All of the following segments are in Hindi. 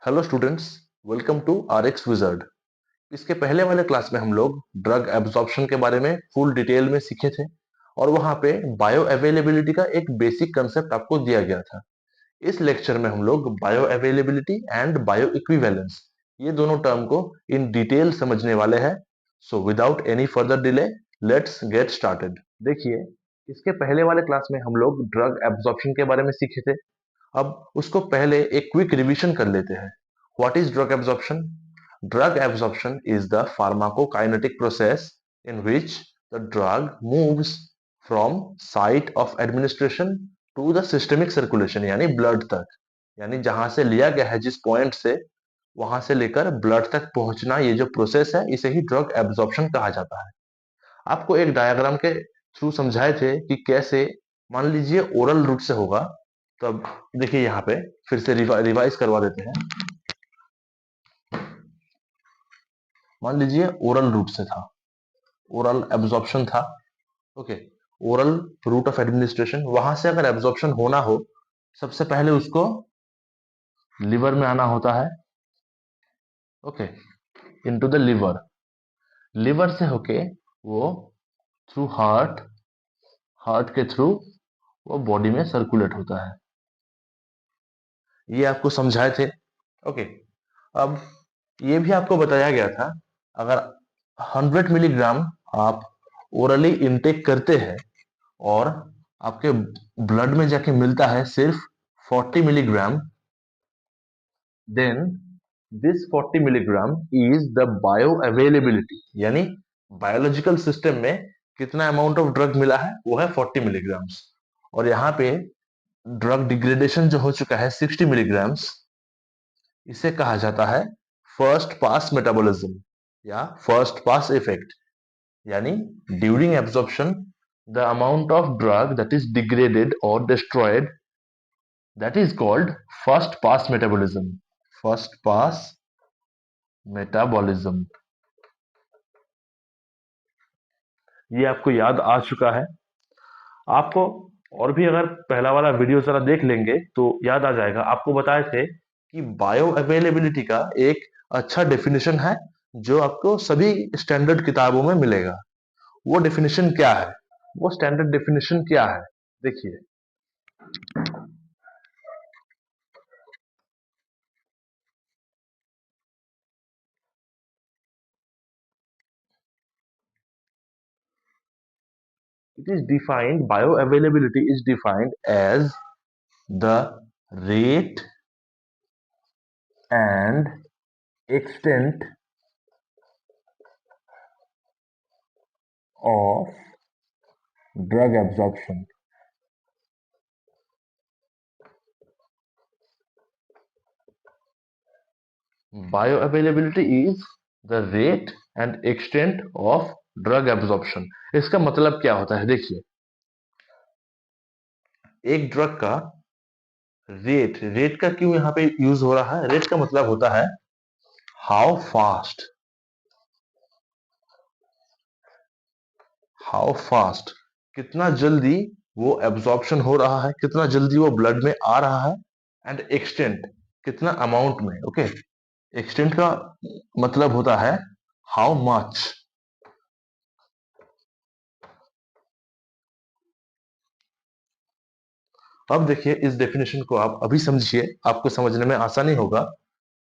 Hello students, welcome to RX wizard. इसके पहले वाले क्लास में हम लोग ड्रग एब्जॉर्प्शन के बारे में फुल डिटेल में सीखे थे और वहां पे बायो अवेलेबिलिटी का एक बेसिक कंसेप्ट आपको दिया गया था। इस लेक्चर में हम लोग bio availability and bio equivalence ये दोनों टर्म को इन डिटेल समझने वाले हैं। So without any further delay, let's get started. देखिए, इसके पहले वाले क्लास में हम लोग ड्रग एब्जॉर्प्शन के बारे में सीखे थे। अब उसको पहले एक क्विक रिवीजन कर लेते हैं। What is drug absorption? Drug absorption is the pharmacokinetic process in which the drug moves from site of administration to the systemic circulation यानी ब्लड तक। यानी जहां से लिया गया है, जिस पॉइंट से, वहां से लेकर ब्लड तक पहुंचना, ये जो प्रोसेस है इसे ही ड्रग एब्जॉर्प्शन कहा जाता है। आपको एक डायग्राम के थ्रू समझाए थे कि कैसे, मान लीजिए ओरल रूट से होगा। तो अब देखिए यहाँ पे फिर से रिवाइज करवा देते हैं। मान लीजिए ओरल रूट से था, ओरल एब्जॉर्प्शन था। Okay, oral route of administration, वहां से अगर एब्जॉर्प्शन होना हो, सबसे पहले उसको लिवर में आना होता है। Okay, into the liver. Liver से होके वो थ्रू हार्ट, हार्ट के थ्रू वो बॉडी में सर्कुलेट होता है। ये आपको समझाए थे। ओके, अब ये भी आपको बताया गया था, अगर 100 मिलीग्राम आप ओरली इनटेक करते हैं और आपके ब्लड में जाके मिलता है सिर्फ 40 milligram, then this 40 milligram is the bio availability, यानी बायोलॉजिकल सिस्टम में कितना अमाउंट ऑफ ड्रग मिला है वो है 40 मिलीग्राम्स। और यहाँ पे ड्रग डिग्रेडेशन जो हो चुका है 60 मिलीग्राम्स, इसे कहा जाता है फर्स्ट पास मेटाबॉलिज्म या फर्स्ट पास इफेक्ट। यानी during absorption the amount of drug that is degraded or destroyed, that is called first pass metabolism. First pass metabolism, ये आपको याद आ चुका है। आपको और भी अगर पहला वाला वीडियो जरा देख लेंगे तो याद आ जाएगा। आपको बताए थे कि बायो अवेलेबिलिटी का एक अच्छा डेफिनेशन है जो आपको सभी स्टैंडर्ड किताबों में मिलेगा। वो डेफिनेशन क्या है, वो स्टैंडर्ड डेफिनेशन क्या है, देखिए। It is defined, bioavailability is defined as the rate and extent of drug absorption. Bioavailability is the rate and extent of drug absorption. इसका मतलब क्या होता है, देखिए। एक ड्रग का रेट, रेट का क्यों यहाँ पे यूज हो रहा है, रेट का मतलब होता है हाउ फास्ट, हाउ फास्ट, कितना जल्दी वो एब्जॉर्प्शन हो रहा है, कितना जल्दी वो ब्लड में आ रहा है। एंड एक्सटेंट, कितना अमाउंट में। ओके, एक्सटेंट का मतलब होता है हाउ मच। अब देखिए, इस डेफिनेशन को आप अभी समझिए, आपको समझने में आसानी होगा।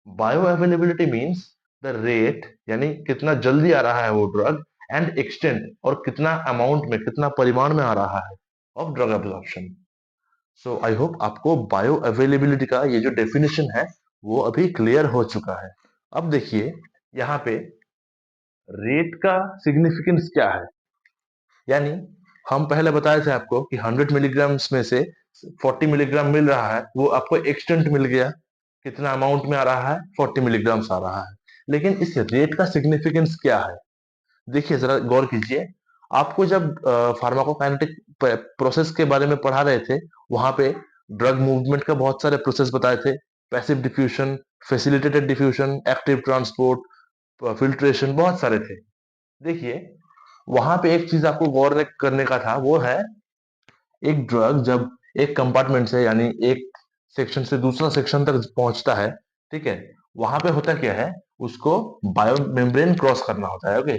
Bio availability means the rate, यानी कितना जल्दी आ रहा है वो ड्रग, एंड एक्सटेंट, और कितना अमाउंट में, कितना परिमाण में आ रहा है, of drug absorption. So I hope आपको बायो अवेलेबिलिटी का ये जो डेफिनेशन है वो अभी क्लियर हो चुका है। अब देखिए यहाँ पे रेट का सिग्निफिकेंस क्या है। यानी हम पहले बताए थे आपको कि 100 मिलीग्राम्स में से 40 मिलीग्राम मिल रहा है, वो आपको एक्सटेंट मिल गया, कितना अमाउंट में आ रहा है, 40 मिलीग्राम्स आ रहा है। लेकिन इस रेट का सिग्निफिकेंस क्या है, देखिए जरा गौर कीजिए। आपको जब फार्माकोकाइनेटिक प्रोसेस के बारे में पढ़ा रहे थे, वहां पे ड्रग मूवमेंट का बहुत सारे प्रोसेस बताए थे। Passive diffusion, facilitated diffusion, active transport, filtration, बहुत सारे थे। देखिए, वहां पे एक चीज आपको गौर करने का था, वो है एक ड्रग जब एक कंपार्टमेंट से, यानी एक सेक्शन से दूसरा सेक्शन तक पहुंचता है, ठीक है, वहां पे होता क्या है, उसको बायो मेम्ब्रेन क्रॉस करना होता है। Okay,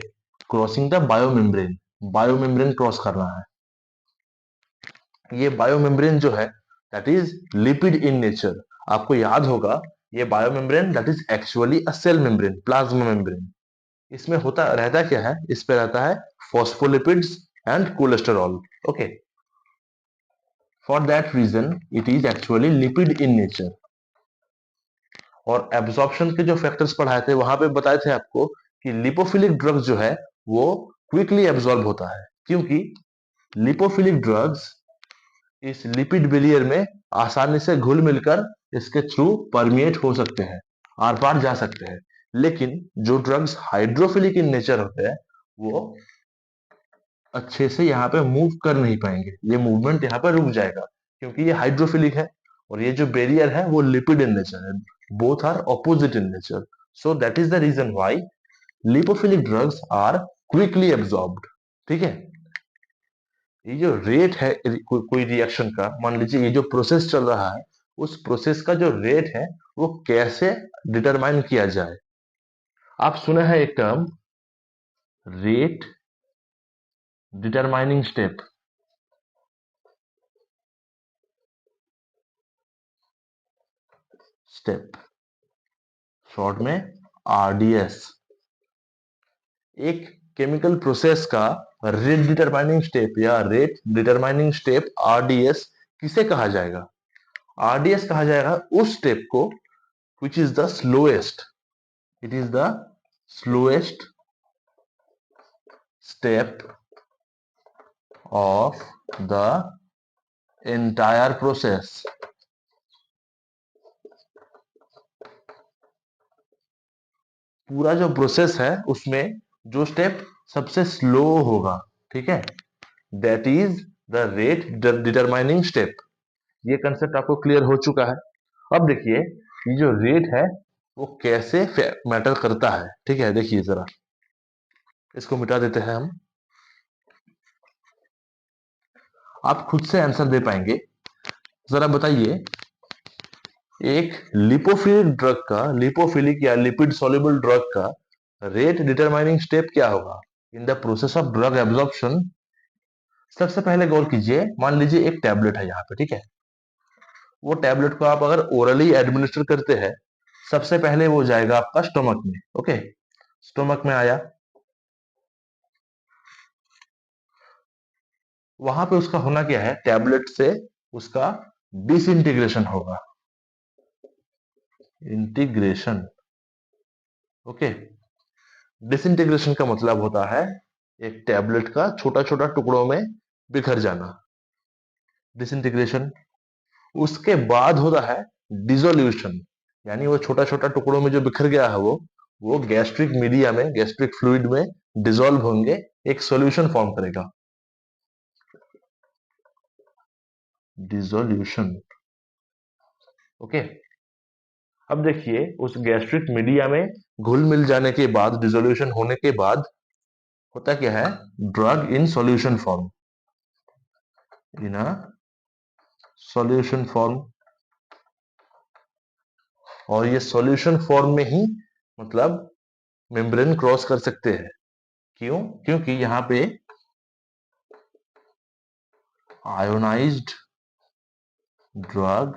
crossing the bio membrane cross करना है। ये बायो मेम्ब्रेन जो है that is lipid in nature. आपको याद होगा ये bio membrane that is actually a cell membrane, plasma membrane. इसमें होता रहता क्या है, इस पे रहता है phospholipids and cholesterol. Okay, for that reason it is actually lipid in nature. और एब्जॉर्प्शन के जो फैक्टर्स पढ़ाए थे वहां पे बताए थे आपको कि लिपोफिलिक ड्रग जो है वो क्विकली एब्जॉर्ब होता है, क्योंकि लिपोफिलिक ड्रग्स इस लिपिड बिलियर में आसानी से घुल मिलकर इसके थ्रू परमिएट हो सकते हैं, आर पार जा सकते हैं। लेकिन जो ड्रग्स हाइड्रोफिलिक इन नेचर होते हैं वो अच्छे से यहाँ पे मूव कर नहीं पाएंगे, ये मूवमेंट यहाँ पे रुक जाएगा, क्योंकि ये हाइड्रोफिलिक है और ये जो बैरियर है वो लिपिड इन नेचर है। Both are opposite in nature, so that is the reason why lipophilic drugs are quickly absorbed. ठीक है, ये जो रेट है कोई रिएक्शन का, मान लीजिए ये जो प्रोसेस चल रहा है, उस प्रोसेस का जो रेट है वो कैसे डिटरमाइन किया जाए। आप सुने हैं एक term, rate determining step, short में आरडीएस। एक केमिकल प्रोसेस का रेट डिटरमाइनिंग स्टेप या रेट डिटरमाइनिंग स्टेप आरडीएस किसे कहा जाएगा? आरडीएस कहा जाएगा उस स्टेप को which is the slowest, it is the slowest step of the entire process. पूरा जो प्रोसेस है उसमें जो स्टेप सबसे स्लो होगा, ठीक है, that is the rate determining step. ये कंसेप्ट आपको क्लियर हो चुका है। अब देखिए ये जो रेट है वो कैसे मैटर करता है। ठीक है, देखिए जरा इसको मिटा देते हैं हम, आप खुद से आंसर दे पाएंगे। जरा बताइए, एक लिपोफिलिक या लिपिड सॉल्युबल ड्रग का रेट डिटरमाइनिंग स्टेप क्या होगा in the process of drug absorption? सबसे पहले गौर कीजिए, मान लीजिए एक टैबलेट है यहाँ पे, ठीक है, वो टैबलेट को आप अगर ओरली एडमिनिस्टर करते हैं, सबसे पहले वो जाएगा आपका स्टोमक में। ओके, स्टोमक में आया, वहां पे उसका होना क्या है, टैबलेट से उसका डिसइंटीग्रेशन होगा, इंटीग्रेशन। ओके, डिसइंटीग्रेशन का मतलब होता है एक टैबलेट का छोटा छोटा टुकड़ों में बिखर जाना, डिसइंटीग्रेशन। उसके बाद होता है डिसोल्यूशन, यानी वो छोटा छोटा टुकड़ों में जो बिखर गया है वो गैस्ट्रिक मीडिया में, गैस्ट्रिक फ्लूइड में डिसॉल्व होंगे, एक सॉल्यूशन फॉर्म करेगा, डिसोल्यूशन। ओके, अब देखिए उस गैस्ट्रिक मीडिया में घुल मिल जाने के बाद, डिसोल्यूशन होने के बाद होता क्या है, drug in solution form, in a solution form. और ये सॉल्यूशन फॉर्म में ही मतलब मेम्ब्रेन क्रॉस कर सकते हैं। क्यों? क्योंकि यहाँ पे ionised drug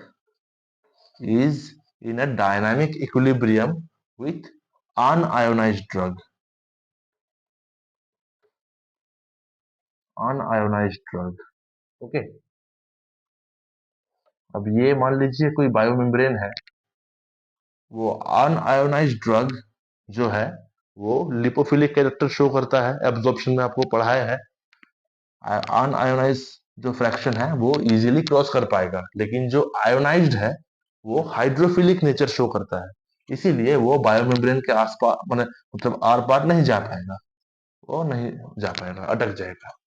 is in a dynamic equilibrium with unionized drug, unionized drug। Okay, अब ये मान लीजिए कोई बायोमेम्ब्रेन है, वो अनआयोनाइज्ड ड्रग जो है वो लिपोफिलिक कैरेक्टर शो करता है, एब्जॉर्प्शन में आपको पढ़ाया है। अनआयोनाइज जो फ्रैक्शन है वो इजीली क्रॉस कर पाएगा, लेकिन जो आयोनाइज्ड है वो हाइड्रोफिलिक नेचर शो करता है, इसीलिए वो बायोमेम्ब्रेन के आसपास मतलब आर पार नहीं जा पाएगा, वो नहीं जा पाएगा, अटक जाएगा।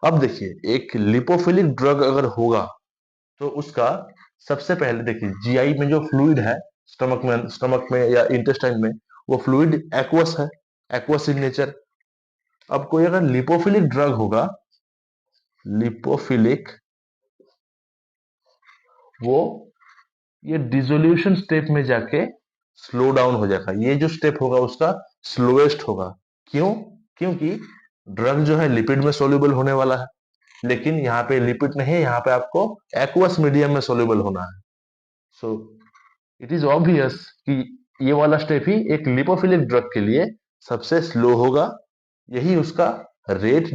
अब देखिए एक लिपोफिलिक ड्रग अगर होगा तो उसका सबसे पहले देखिए जीआई में जो फ्लूइड है, स्टमक में या इंटेस्टाइन में, वो फ्लूइड एक्वस है, एक्वस इन नेचर। अब कोई अगर लिपोफिलिक ड्रग होगा, लिपोफिलिक, वो ये डिसोल्यूशन स्टेप में जाके स्लो डाउन हो जाएगा। ये जो स्टेप होगा उसका स्लोएस्ट होगा। क्यों? क्योंकि ड्रग जो है लिपिड में सोल्यूबल होने वाला है, लेकिन यहाँ पे लिपिड नहीं है, यहाँ पे आपको एक्वस मीडियम में सोल्यूबल होना है। सो इट इज ऑब्वियस कि ये वाला स्टेप ही एक लिपोफिलिक ड्रग के लिए सबसे स्लो होगा। यही उसका रेट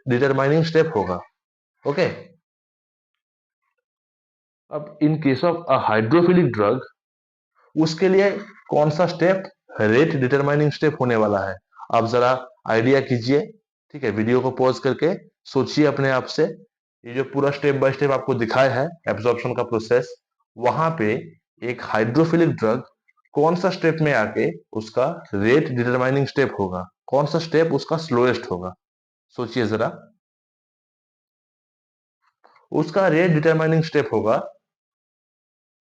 डिटरमाइनिंग स्टेप होगा। ओके। अब इन case of a hydrophilic drug, उसके लिए कौन सा स्टेप रेट डिटरमाइनिंग स्टेप होने वाला है? आप जरा आइडिया कीजिए। ठीक है, वीडियो को पॉज करके सोचिए अपने आप से। ये जो पूरा स्टेप बाय स्टेप आपको दिखाया है एब्जॉर्प्शन का प्रोसेस, वहां पे एक हाइड्रोफिलिक ड्रग कौन सा स्टेप में आके उसका रेट डिटरमाइनिंग स्टेप होगा, कौन सा स्टेप उसका स्लोएस्ट होगा? सोचिए जरा। उसका रेट डिटरमाइनिंग स्टेप होगा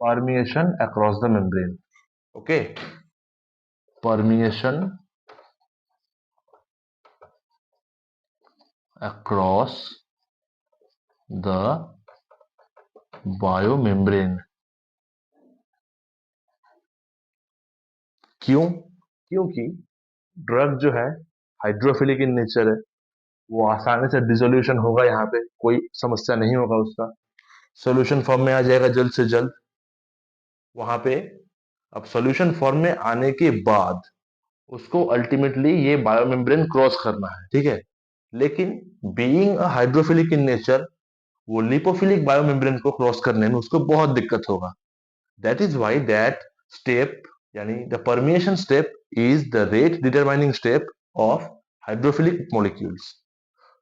permeation across the membrane. Okay, permeation across the biomembrane। क्यों? क्योंकि ड्रग जो है हाइड्रोफिलिक इन नेचर है, वो आसानी से डिसोल्यूशन होगा, यहाँ पे कोई समस्या नहीं होगा उसका, सोल्यूशन फॉर्म में आ जाएगा जल्द से जल्द वहां पे। अब सोल्यूशन फॉर्म में आने के बाद उसको अल्टीमेटली ये बायोमेम्ब्रेन क्रॉस करना है, ठीक है। लेकिन being a hydrophilic in nature, वो लिपोफिलिक बायोमेम्ब्रेन को क्रॉस करने में उसको बहुत दिक्कत होगा। That is why that step, यानी the permeation step is the rate determining step of hydrophilic molecules.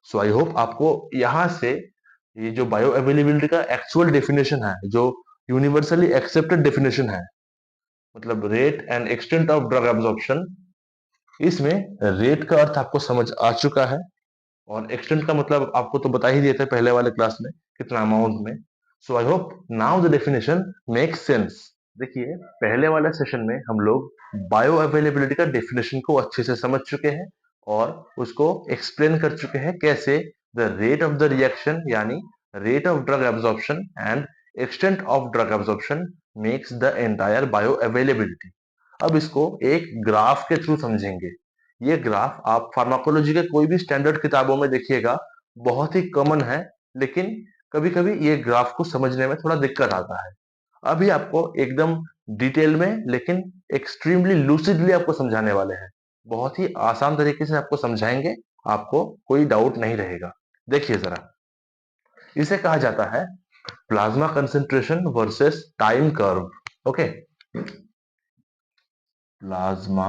So I hope आपको यहाँ से ये जो बायो अवेलेबिलिटी का एक्चुअल डेफिनेशन है, जो यूनिवर्सली एक्सेप्टेड डेफिनेशन है, मतलब rate and extent of drug absorption, इसमें रेट का अर्थ आपको समझ आ चुका है, और एक्सटेंट का मतलब आपको तो बता ही दिए थे पहले वाले क्लास में, कितना अमाउंट में। So I hope now the definition makes sense. देखिए, पहले वाले सेशन में हम लोग बायो अवेलेबिलिटी का डेफिनेशन को अच्छे से समझ चुके हैं और उसको एक्सप्लेन कर चुके हैं कैसे the rate of the reaction, यानी rate of drug absorption and extent of drug absorption makes the entire bioavailability. अब इसको एक ग्राफ के थ्रू समझेंगे। ये ग्राफ आप फार्माकोलॉजी के कोई भी स्टैंडर्ड किताबों में देखिएगा, बहुत ही कॉमन है, लेकिन कभी कभी ये ग्राफ को समझने में थोड़ा दिक्कत आता है। अभी आपको एकदम डिटेल में लेकिन एक्सट्रीमली लूसिडली आपको समझाने वाले हैं, बहुत ही आसान तरीके से आपको समझाएंगे, आपको कोई डाउट नहीं रहेगा। देखिए जरा, इसे कहा जाता है plasma concentration versus time curve. Okay, plasma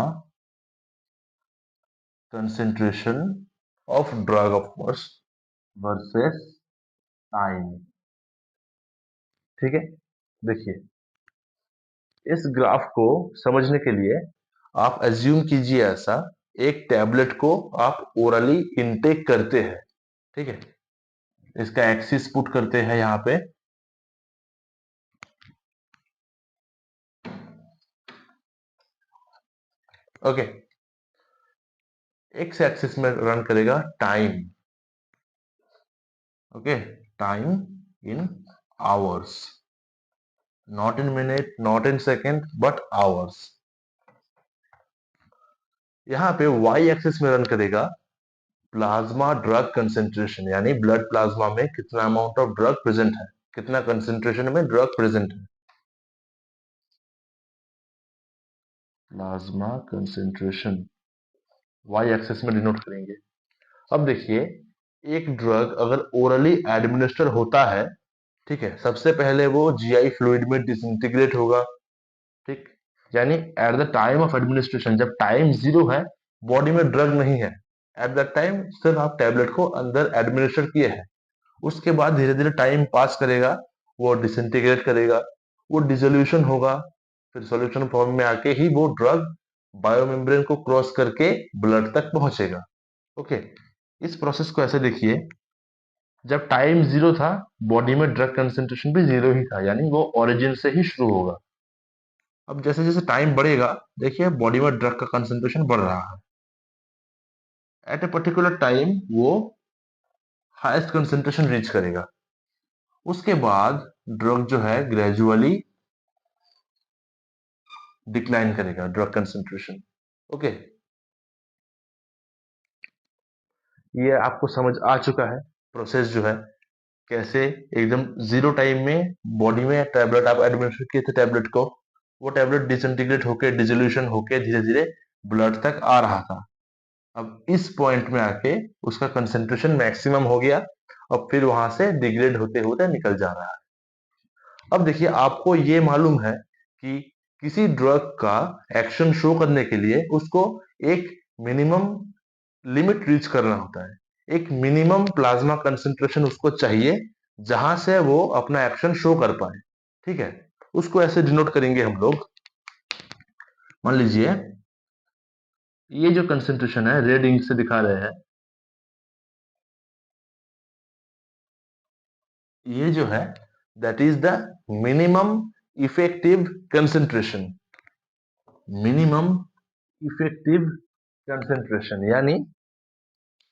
concentration of drug of course versus time. ठीक है, देखिए, इस ग्राफ को समझने के लिए आप एज्यूम कीजिए ऐसा, एक टैबलेट को आप ओरली इनटेक करते हैं, ठीक है। इसका एक्सिस पुट करते हैं यहाँ पे। ओके, एक्स एक्सिस में रन करेगा time. Okay, time in hours, not in minute, not in second, but hours. यहाँ पे वाई एक्सिस में रन करेगा प्लाज्मा ड्रग कंसेंट्रेशन, यानी ब्लड प्लाज्मा में कितना अमाउंट ऑफ ड्रग प्रेजेंट है, कितना कंसेंट्रेशन में ड्रग प्रेजेंट है, प्लाज्मा कंसेंट्रेशन वाई एक्सिस में डिनोट करेंगे। अब देखिए, एक ड्रग अगर ओरली एडमिनिस्टर होता है, ठीक है, सबसे पहले वो जीआई फ्लूइड में डिसइंटीग्रेट होगा, ठीक। यानी at the time of administration, जब टाइम जीरो है, बॉडी में ड्रग नहीं है, एट दैट टाइम सिर्फ आप टैबलेट को अंदर एडमिनिस्टर किए हैं। उसके बाद धीरे धीरे टाइम पास करेगा, वो डिसइंटीग्रेट करेगा, वो डिसोल्यूशन होगा, फिर सॉल्यूशन फॉर्म में आके ही वो ड्रग बायोमेम्ब्रेन को क्रॉस करके ब्लड तक पहुंचेगा। ओके, इस प्रोसेस को ऐसे देखिए, जब टाइम जीरो था, बॉडी में ड्रग कंसेंट्रेशन भी जीरो ही था, यानी वो ओरिजिन से ही शुरू होगा। अब जैसे जैसे टाइम बढ़ेगा, देखिए बॉडी में ड्रग का कंसेंट्रेशन बढ़ रहा है। एट ए पर्टिकुलर टाइम वो हाईएस्ट कंसेंट्रेशन रीच करेगा। उसके बाद ड्रग जो है ग्रेजुअली डिक्लाइन करेगा ड्रग कंसेंट्रेशन। ओके, ये आपको समझ आ चुका है प्रोसेस जो है कैसे एकदम जीरो टाइम में बॉडी में टैबलेट आप एडमिनिस्टर किए थे टैबलेट को, वो टैबलेट डिसइंटीग्रेट होके डिसोल्यूशन होके धीरे धीरे ब्लड तक आ रहा था। अब इस पॉइंट में आके उसका कंसेंट्रेशन मैक्सिमम हो गया और फिर वहां से डिग्रेड होते होते निकल जा रहा है। अब देखिए आपको ये मालूम है कि किसी ड्रग का एक्शन शो करने के लिए उसको एक मिनिमम लिमिट रीच करना होता है, एक मिनिमम प्लाज्मा कंसंट्रेशन उसको चाहिए जहां से वो अपना एक्शन शो कर पाए। ठीक है, उसको ऐसे डिनोट करेंगे हम लोग। मान लीजिए ये जो कंसंट्रेशन है रेड इंक से दिखा रहे हैं, ये जो है that is the minimum effective concentration. Minimum effective concentration यानी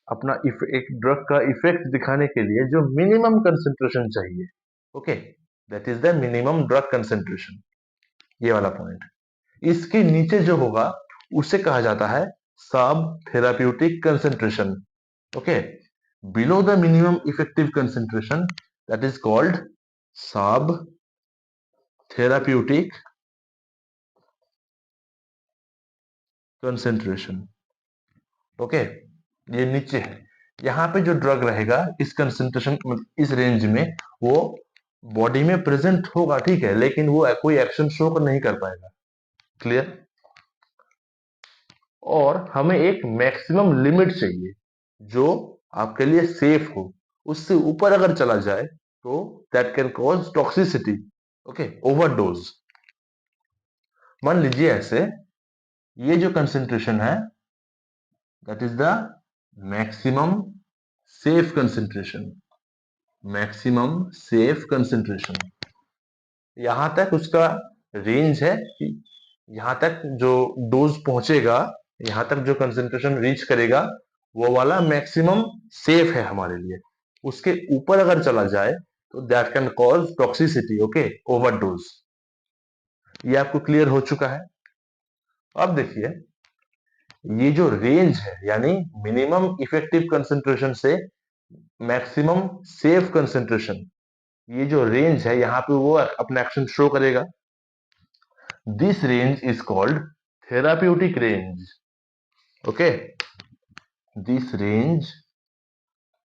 अपना एक ड्रग का इफेक्ट दिखाने के लिए जो मिनिमम कंसंट्रेशन चाहिए। Okay, that is the minimum drug concentration, ये वाला पॉइंट। इसके नीचे जो होगा उसे कहा जाता है सब therapeutic concentration. Okay, below the minimum effective concentration that is called सब थेराप्यूटिक कंसंट्रेशन। ओके, ये नीचे है। यहाँ पे जो ड्रग रहेगा इस कंसंट्रेशन इस रेंज में वो बॉडी में प्रेजेंट होगा, ठीक है, लेकिन वो कोई एक्शन शो नहीं कर पाएगा। क्लियर? और हमें एक मैक्सिमम लिमिट चाहिए जो आपके लिए सेफ हो। उससे ऊपर अगर चला जाए तो that can cause toxicity. Okay, overdose. मान लीजिए ऐसे ये जो कंसेंट्रेशन है that is the maximum safe concentration. Maximum safe concentration, यहां तक उसका रेंज है कि यहां तक जो डोज पहुंचेगा, यहां तक जो कंसेंट्रेशन रीच करेगा वो वाला मैक्सिमम सेफ है हमारे लिए। उसके ऊपर अगर चला जाए तो that can cause toxicity. Okay, overdose. ये आपको क्लियर हो चुका है। अब देखिए ये जो रेंज है यानी मिनिमम इफेक्टिव कंसेंट्रेशन से मैक्सिमम सेफ कंसेंट्रेशन, ये जो रेंज है यहाँ पे वो अपना एक्शन शो करेगा। This range is called therapeutic range. Okay, this range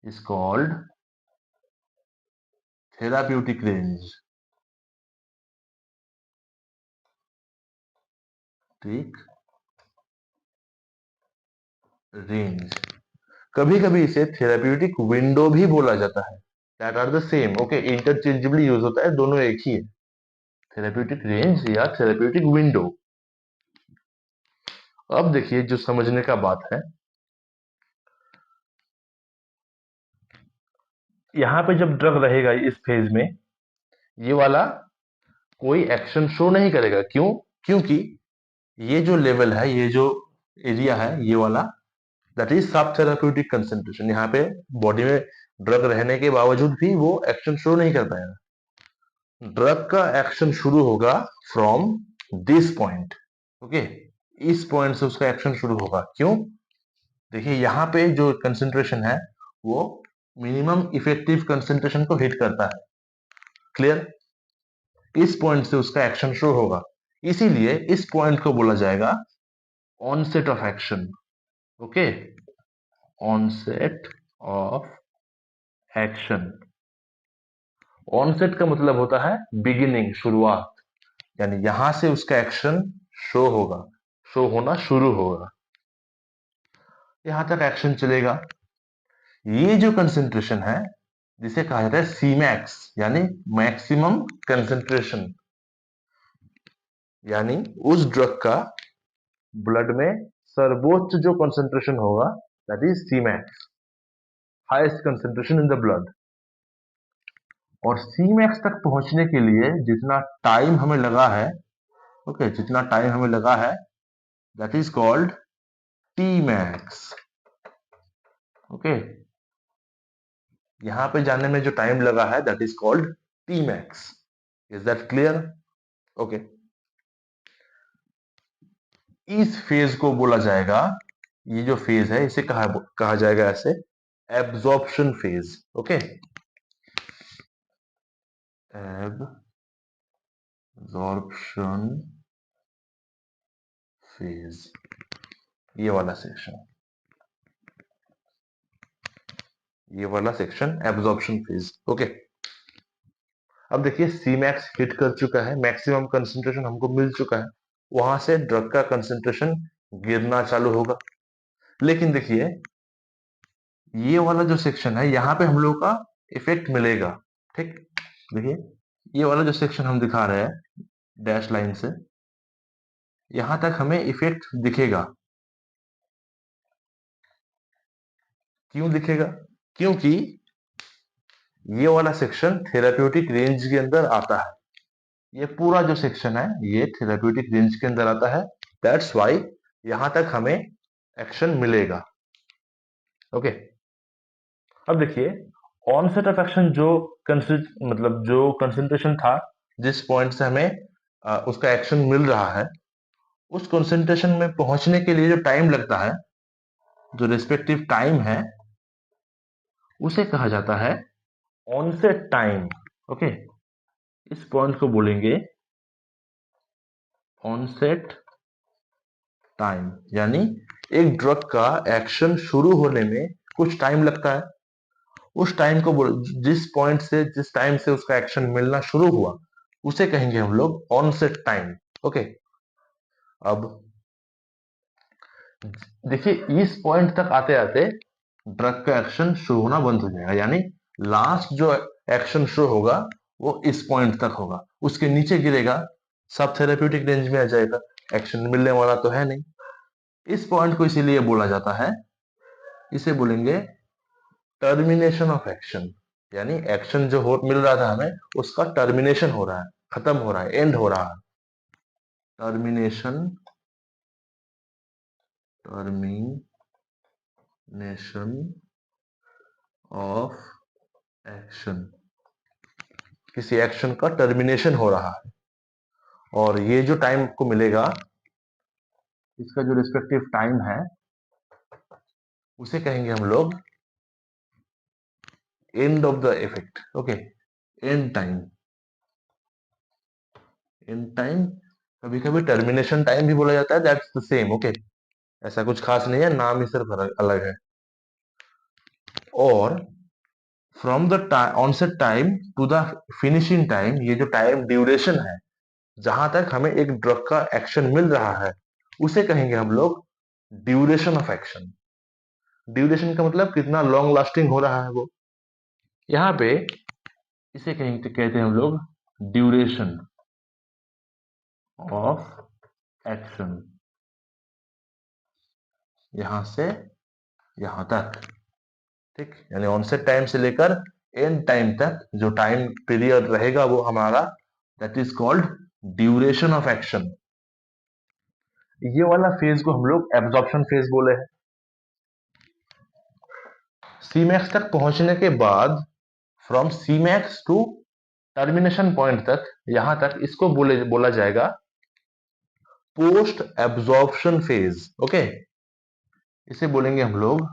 is called therapeutic range. ठीक, रेंज। कभी कभी इसे थेराप्यूटिक विंडो भी बोला जाता है। That are the same. Okay, interchangeably use होता है, दोनों एक ही है, थेराप्यूटिक रेंज या थेराप्यूटिक विंडो। अब देखिए जो समझने का बात है, यहाँ पे जब ड्रग रहेगा इस फेज में ये वाला कोई एक्शन शो नहीं करेगा। क्यों? क्योंकि ये जो लेवल है, ये जो एरिया है, ये वाला दैट इज सब थेराप्यूटिक कंसेंट्रेशन। यहाँ पे बॉडी में ड्रग रहने के बावजूद भी वो एक्शन शो नहीं कर पाएगा। ड्रग का एक्शन शुरू होगा फ्रॉम दिस पॉइंट। ओके, इस पॉइंट से उसका एक्शन शुरू होगा। क्यों? देखिए यहाँ पे जो कंसेंट्रेशन है वो मिनिमम इफेक्टिव कंसेंट्रेशन को हिट करता है। क्लियर? इस पॉइंट से उसका एक्शन शुरू होगा, इसीलिए इस पॉइंट को बोला जाएगा onset of action. Okay, onset of action. Onset का मतलब होता है बिगिनिंग, शुरुआत, यानी यहां से उसका एक्शन शो होगा, शो होना शुरू होगा, यहां तक एक्शन चलेगा। ये जो कंसेंट्रेशन है जिसे कहा जाता है सीमैक्स यानी मैक्सिमम कंसेंट्रेशन, यानी उस ड्रग का ब्लड में सर्वोच्च जो कंसेंट्रेशन होगा that is C max, highest concentration in the blood. और सीमैक्स तक पहुंचने के लिए जितना टाइम हमें लगा है, ओके, जितना टाइम हमें लगा है that is called T max. Okay, यहां पे जाने में जो टाइम लगा है that is called T max. Is that clear? Okay, इस फेज को बोला जाएगा, ये जो फेज है इसे कहा जाएगा ऐसे absorption phase. Okay, absorption phase, ये वाला सेक्शन, ये वाला सेक्शन एब्जॉर्प्शन फेज। ओके, अब देखिए सी मैक्स हिट कर चुका है, मैक्सिमम कंसंट्रेशन हमको मिल चुका है, वहां से ड्रग का कंसंट्रेशन गिरना चालू होगा। लेकिन देखिए ये वाला जो सेक्शन है यहाँ पे हम लोग का इफेक्ट मिलेगा। ठीक, देखिए ये वाला जो सेक्शन हम दिखा रहे हैं डैश लाइन से, यहां तक हमें इफेक्ट दिखेगा। क्यों दिखेगा? क्योंकि ये वाला सेक्शन थेराप्यूटिक रेंज के अंदर आता है, ये पूरा जो सेक्शन है ये थेराप्यूटिक रेंज के अंदर आता है। दैट्स वाई यहां तक हमें एक्शन मिलेगा। ओके, अब देखिए ऑनसेट ऑफ एक्शन जो मतलब जो कंसंट्रेशन था, जिस पॉइंट से हमें उसका एक्शन मिल रहा है, उस कंसंट्रेशन में पहुंचने के लिए जो टाइम लगता है, जो रिस्पेक्टिव टाइम है, उसे कहा जाता है ऑनसेट टाइम। ओके, इस पॉइंट को बोलेंगे ऑनसेट टाइम, यानी एक ड्रग का एक्शन शुरू होने में कुछ टाइम लगता है, उस टाइम को जिस पॉइंट से, जिस टाइम से उसका एक्शन मिलना शुरू हुआ, उसे कहेंगे हम लोग ऑनसेट टाइम। ओके, अब देखिए इस पॉइंट तक आते आते ड्रग का एक्शन शुरू होना बंद हो जाएगा, यानी लास्ट जो एक्शन शुरू होगा वो इस पॉइंट तक होगा, उसके नीचे गिरेगा सब थेरेप्यूटिक रेंज में आ जाएगा, एक्शन मिलने वाला तो है नहीं। इस पॉइंट को इसीलिए बोला जाता है, इसे बोलेंगे टर्मिनेशन ऑफ एक्शन, यानी एक्शन जो मिल रहा था हमें, उसका टर्मिनेशन हो रहा है, खत्म हो रहा है, एंड हो रहा है। टर्मिनेशन, टर्मिनेशन ऑफ एक्शन, किसी एक्शन का टर्मिनेशन हो रहा है, और ये जो टाइम को मिलेगा, इसका जो रिस्पेक्टिव टाइम है, उसे कहेंगे हम लोग end of the effect. Okay, and time, end time, कभी कभी टर्मिनेशन टाइम भी बोला जाता है, दैट्स द सेम। ओके, ऐसा कुछ खास नहीं है, नाम ही सिर्फ अलग है। और from the onset time to the finishing time, ये जो टाइम ड्यूरेशन है जहां तक हमें एक ड्रग का एक्शन मिल रहा है, उसे कहेंगे हम लोग ड्यूरेशन ऑफ एक्शन। ड्यूरेशन का मतलब कितना लॉन्ग लास्टिंग हो रहा है वो, यहाँ पे इसे कहेंगे, कहते हैं हम लोग ड्यूरेशन ऑफ एक्शन, यहां से यहां तक। ठीक, यानी ऑनसेट टाइम से लेकर एंड टाइम तक जो टाइम पीरियड रहेगा वो हमारा, that is called duration of action. ये वाला फेज को हम लोग एब्जॉर्प्शन फेज बोले हैं। सीमैक्स तक पहुंचने के बाद, फ्रॉम सीमैक्स टू टर्मिनेशन पॉइंट तक, यहां तक इसको बोला जाएगा पोस्ट एब्जॉर्प्शन फेज। ओके, इसे बोलेंगे हम लोग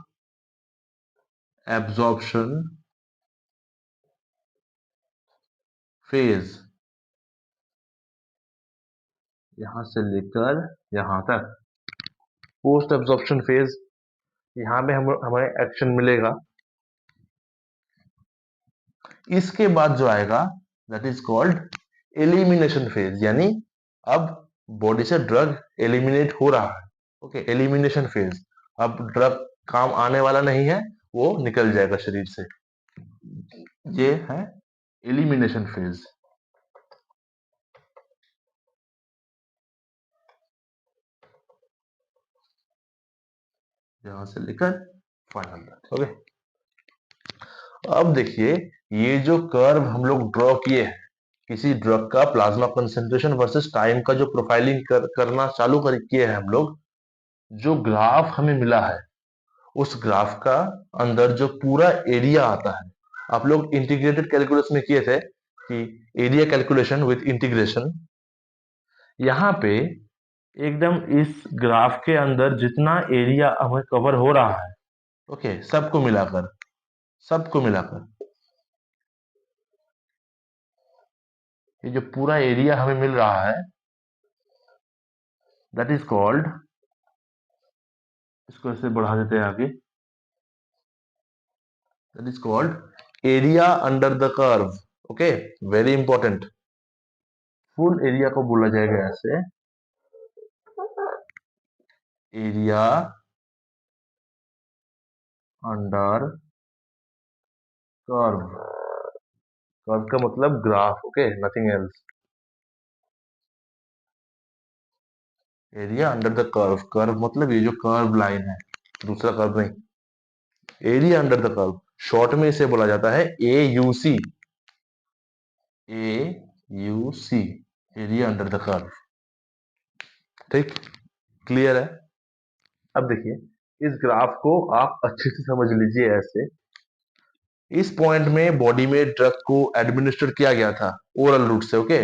एब्जॉर्प्शन फेज, यहां से लेकर यहां तक पोस्ट एब्जॉर्प्शन फेज, यहां पे हमें एक्शन मिलेगा। इसके बाद जो आएगा that is called elimination phase, यानी अब बॉडी से ड्रग एलिमिनेट हो रहा है। ओके, एलिमिनेशन फेज, अब ड्रग काम आने वाला नहीं है, वो निकल जाएगा शरीर से, ये है एलिमिनेशन फेज। यहां से लेकर फाइनल तक। ओके, अब देखिए ये जो कर्व हम लोग ड्रॉ किए हैं, किसी ड्रग का प्लाज्मा कंसेंट्रेशन वर्सेस टाइम का जो प्रोफाइलिंग करना चालू किए हैं हम लोग, जो ग्राफ हमें मिला है, उस ग्राफ का अंदर जो पूरा एरिया आता है, आप लोग इंटीग्रेटेड कैलकुलस में किए थे कि एरिया कैलकुलेशन विथ इंटीग्रेशन, यहाँ पे एकदम इस ग्राफ के अंदर जितना एरिया हमें कवर हो रहा है, ओके, सबको मिलाकर ये जो पूरा एरिया हमें मिल रहा है, दैट इज कॉल्ड, इसको ऐसे बढ़ा देते हैं आगे, that is called area under the curve. Okay, very important. Full area को बोला जाएगा ऐसे, एरिया अंडर कर्व। कर्व का मतलब graph, okay, nothing else. Area under the curve, curve मतलब ये जो कर्व लाइन है, दूसरा कर्व नहीं। एरिया अंडर द कर्व, शॉर्ट में इसे बोला जाता है A U C, A U C, area under the curve. ठीक, क्लियर है? अब देखिए, इस ग्राफ को आप अच्छे से समझ लीजिए ऐसे। इस पॉइंट में बॉडी में ड्रग को एडमिनिस्टर किया गया था ओरल रूट से, ओके।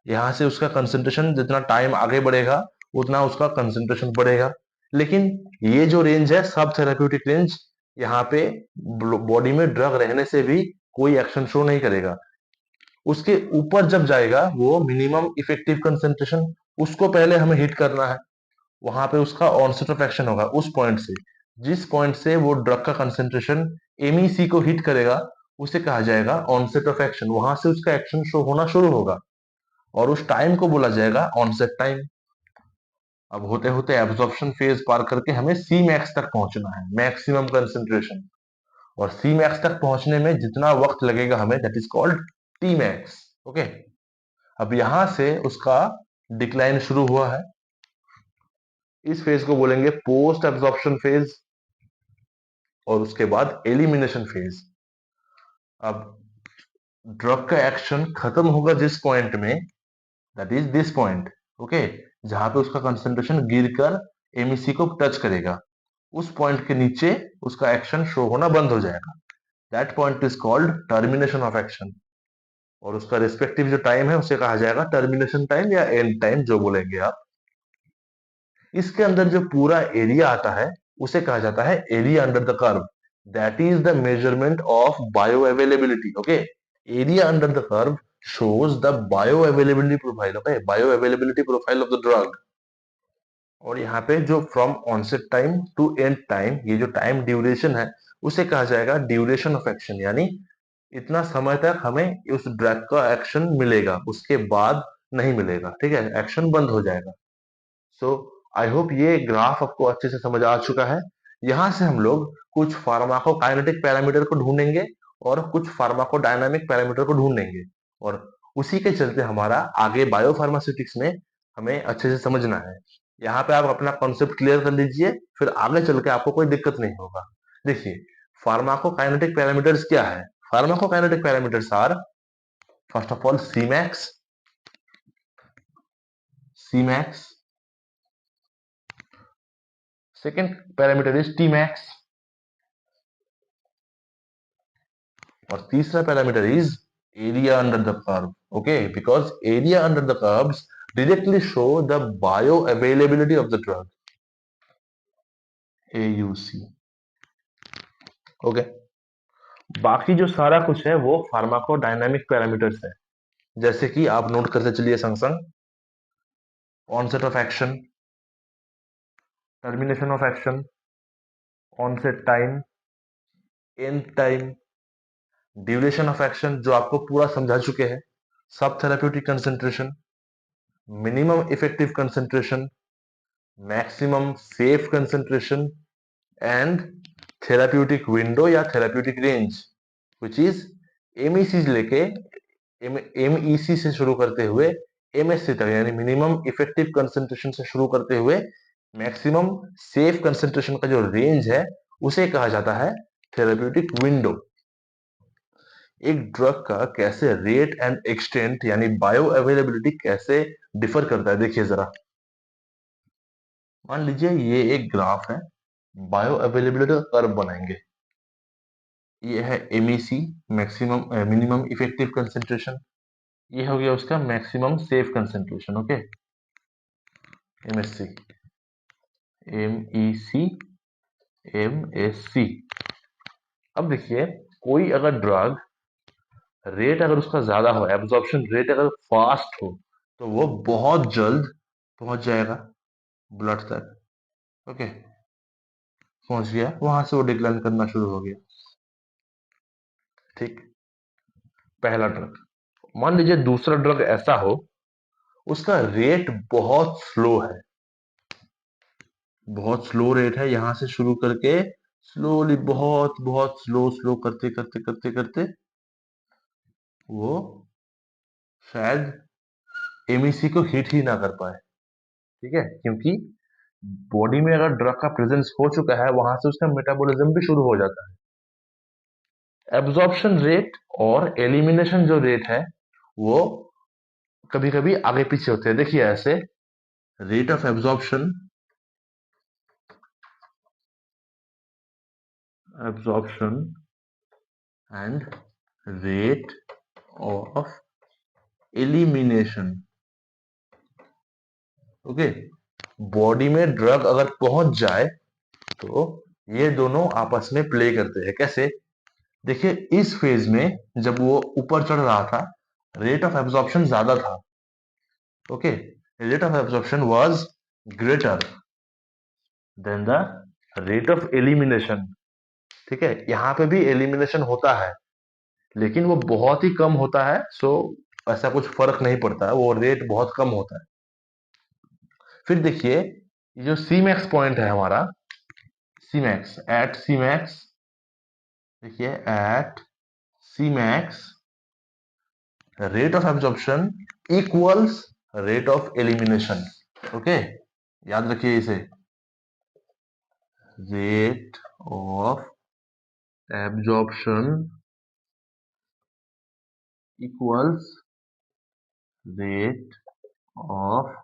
यहां से उसका कंसंट्रेशन जितना टाइम आगे बढ़ेगा उतना उसका कंसंट्रेशन बढ़ेगा। लेकिन ये जो रेंज है सब थेराप्यूटिक रेंज, यहाँ पे बॉडी में ड्रग रहने से भी कोई एक्शन शो नहीं करेगा। उसके ऊपर जब जाएगा वो मिनिमम इफेक्टिव कंसंट्रेशन, उसको पहले हमें हिट करना है। वहां पे उसका ऑनसेट ऑफ एक्शन होगा उस पॉइंट से। जिस पॉइंट से वो ड्रग का कंसेंट्रेशन एमईसी को हिट करेगा उसे कहा जाएगा ऑनसेट ऑफ एक्शन। वहां से उसका एक्शन शो होना शुरू होगा और उस टाइम को बोला जाएगा ऑनसेट टाइम। अब होते होते एब्जॉर्प्शन फेज पार करके हमें सी मैक्स तक पहुंचना है, मैक्सिमम कंसेंट्रेशन। और सी मैक्स तक पहुंचने में जितना वक्त लगेगा हमें, that is called T max. Okay, अब यहां से उसका डिक्लाइन शुरू हुआ है। इस फेज को बोलेंगे पोस्ट एब्जॉर्प्शन फेज और उसके बाद एलिमिनेशन फेज। अब ड्रग का एक्शन खत्म होगा जिस पॉइंट में, that is this point, okay, जहां पे उसका कंसंट्रेशन गिरकर एमईसी को टच करेगा। उस पॉइंट के नीचे उसका एक्शन शो होना बंद हो जाएगा। That point is called termination of action. और उसका रिस्पेक्टिव जो टाइम है उसे कहा जाएगा टर्मिनेशन टाइम या एंड टाइम, जो बोलेंगे आप। इसके अंदर जो पूरा एरिया आता है उसे कहा जाता है area under the curve. That is the measurement of bio availability. Okay, area under the curve shows the bioavailability profile, okay, bioavailability profile of the drug। और यहाँ पे जो from onset time to end time, ये जो टाइम ड्यूरेशन है उसे कहा जाएगा ड्यूरेशन ऑफ एक्शन। यानी इतना समय तक हमें उस ड्रग का एक्शन मिलेगा, उसके बाद नहीं मिलेगा। ठीक है, एक्शन बंद हो जाएगा। सो आई होप ये ग्राफ आपको अच्छे से समझ आ चुका है। यहां से हम लोग कुछ फार्माकोकाइनेटिक पैरामीटर को ढूंढेंगे और कुछ फार्माकोडायनामिक पैरामीटर को ढूंढेंगे। और उसी के चलते हमारा आगे बायोफार्मास्यूटिक्स में हमें अच्छे से समझना है। यहाँ पे आप अपना कॉन्सेप्ट क्लियर कर लीजिए, फिर आगे चल के आपको कोई दिक्कत नहीं होगा। देखिए, फार्माकोकाइनेटिक पैरामीटर्स क्या है? Pharmacokinetic parameters are, first of all, C max, second parameter is T max, और तीसरा parameter is area under the curve. Okay, because area under the curves directly show the bioavailability of the drug, AUC। ओके, बाकी जो सारा कुछ है वो फार्माकोडायनामिक पैरामीटर्स है। जैसे कि आप नोट करते चलिए संग संग, onset of action, termination of action, onset time, end time, duration of action जो आपको पूरा समझा चुके हैं, सब therapeutic concentration, minimum effective concentration, maximum safe concentration, and therapeutic window या therapeutic range, which is MEC लेके एमईसी से शुरू करते हुए एमएससी तक, यानी मिनिमम इफेक्टिव कंसेंट्रेशन से शुरू करते हुए मैक्सिमम सेफ कंसेंट्रेशन का जो रेंज है उसे कहा जाता है थेराप्यूटिक विंडो। एक ड्रग का कैसे रेट एंड एक्सटेंट यानी बायो अवेलेबिलिटी कैसे डिफर करता है, देखिए जरा। मान लीजिए ये एक ग्राफ है, बायो अवेलेबिलिटी का कर्व बनाएंगे। ये है MEC, maximum minimum effective concentration. ये हो गया उसका maximum safe concentration. Okay, MSC, MEC, MSC। अब देखिए, कोई अगर ड्रग रेट अगर उसका ज्यादा हो, एब्जॉर्प्शन रेट अगर फास्ट हो, तो वो बहुत जल्द पहुंच जाएगा ब्लड तक। ओके, पहुंच गया, वहां से वो डिक्लाइन करना शुरू हो गया। ठीक, पहला ड्रग। मान लीजिए दूसरा ड्रग ऐसा हो, उसका रेट बहुत स्लो है, बहुत स्लो रेट है, यहां से शुरू करके स्लोली, बहुत बहुत स्लो स्लो करते करते करते करते वो शायद एमईसी को हिट ही ना कर पाए। ठीक है, क्योंकि बॉडी में अगर ड्रग का प्रेजेंस हो चुका है, वहां से उसका मेटाबॉलिज्म भी शुरू हो जाता है। एब्जॉर्प्शन रेट और एलिमिनेशन जो रेट है, वो कभी कभी आगे पीछे होते हैं। देखिए ऐसे, rate of absorption, absorption and rate of elimination. Okay, body में ड्रग अगर पहुंच जाए, तो ये दोनों आपस में प्ले करते हैं। कैसे? देखिए, इस फेज में जब वो ऊपर चढ़ रहा था, रेट ऑफ एब्जॉर्प्शन ज्यादा था। Okay, rate of absorption was greater than the rate of elimination. ठीक है, यहां पे भी एलिमिनेशन होता है, लेकिन वो बहुत ही कम होता है। सो ऐसा कुछ फर्क नहीं पड़ता है, वो रेट बहुत कम होता है। फिर देखिए, ये जो सी मैक्स पॉइंट है हमारा, C max, at C max, देखिए at C max rate of absorption equals rate of elimination. Okay, याद रखिए इसे, rate of absorption equals rate of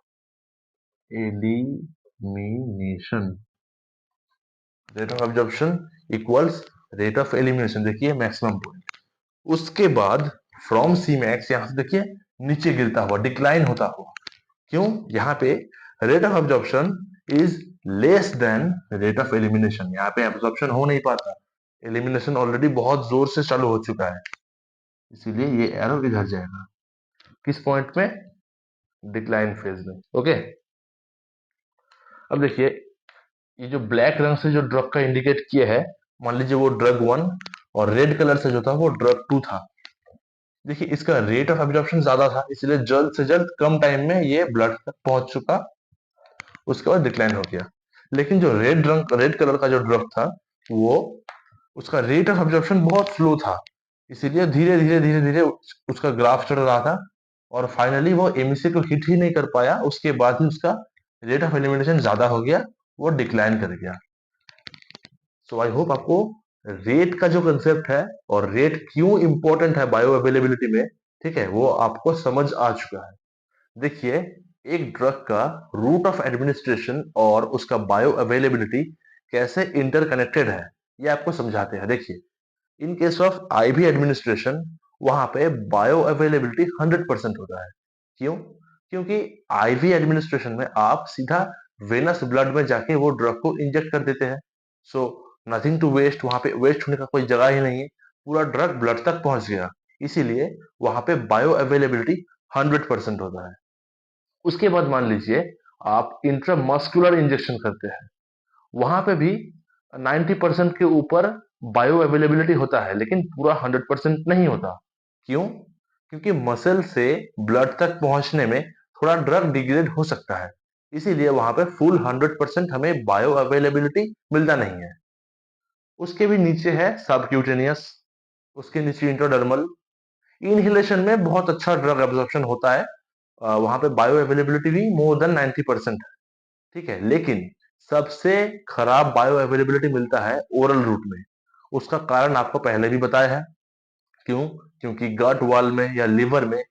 elimination. Rate of absorption equals rate of elimination, देखिए मैक्सिमम पॉइंट। उसके बाद फ्रॉम सी मैक्स, यहां से देखिए नीचे गिरता हुआ, डिक्लाइन होता हुआ। क्यों? यहाँ पे rate of absorption is less than rate of elimination, यहाँ पे एब्जॉर्प्शन हो नहीं पाता, एलिमिनेशन ऑलरेडी बहुत जोर से चालू हो चुका है, इसीलिए ये एरो इधर जाएगा। किस पॉइंट में? डिक्लाइन फेज में। ओके, अब देखिए, ये जो ब्लैक रंग से जो ड्रग का इंडिकेट किया है, मान लीजिए वो ड्रग 1, और रेड कलर से जो था वो ड्रग 2 था। देखिए, इसका रेट ऑफ एब्जॉर्प्शन ज्यादा था, इसलिए जल्द से जल्द कम टाइम में ये ब्लड तक पहुंच चुका, उसके बाद डिक्लाइन हो गया। लेकिन जो रेड कलर का जो ड्रग था, वो उसका रेट ऑफ एब्जॉर्प्शन बहुत स्लो था, इसीलिए धीरे धीरे धीरे धीरे उसका ग्राफ चढ़ रहा था, और फाइनली वो एमईसी को हिट ही नहीं कर पाया। उसके बाद ही उसका रेट ऑफ एलिमिनेशन ज्यादा हो गया, वो डिक्लाइन कर गया। सो आई होप आपको रेट का जो कंसेप्ट है और रेट क्यों इंपॉर्टेंट है बायो अवेलेबिलिटी में, ठीक है, वो आपको समझ आ चुका है। देखिए, एक ड्रग का रूट ऑफ एडमिनिस्ट्रेशन और उसका बायो अवेलेबिलिटी कैसे इंटरकनेक्टेड है, ये आपको समझाते हैं। देखिए, in case of IV administration, वहां पे बायो अवेलेबिलिटी 100% होता है। क्यों? क्योंकि आईवी एडमिनिस्ट्रेशन में आप सीधा वेनस ब्लड में जाके वो ड्रग को इंजेक्ट कर देते हैं। सो नथिंग टू वेस्ट, वहां पे वेस्ट होने का कोई जगह ही नहीं है, पूरा ड्रग ब्लड तक पहुंच गया, इसीलिए वहां पे बायो अवेलेबिलिटी 100% होता है। उसके बाद मान लीजिए आप इंट्रामस्कुलर इंजेक्शन करते हैं, वहां पे भी 90% के ऊपर बायो अवेलेबिलिटी होता है, लेकिन पूरा 100% नहीं होता। क्यों? क्योंकि मसल से ब्लड तक पहुंचने में थोड़ा ड्रग डिग्रेड हो सकता है, इसीलिए वहां पे फुल 100% हमें बायो अवेलेबिलिटी मिलता नहीं है। उसके भी नीचे है सबक्यूटेनियस, उसके नीचे इंट्राडर्मल। इनहेलेशन में बहुत अच्छा ड्रग एब्जॉर्प्शन होता है, वहां पे बायो अवेलेबिलिटी भी मोर देन 90% है। ठीक है, लेकिन सबसे खराब बायो अवेलेबिलिटी मिलता है ओरल रूट में। उसका कारण आपको पहले भी बताया है। क्यों? क्योंकि गट वॉल में या लिवर में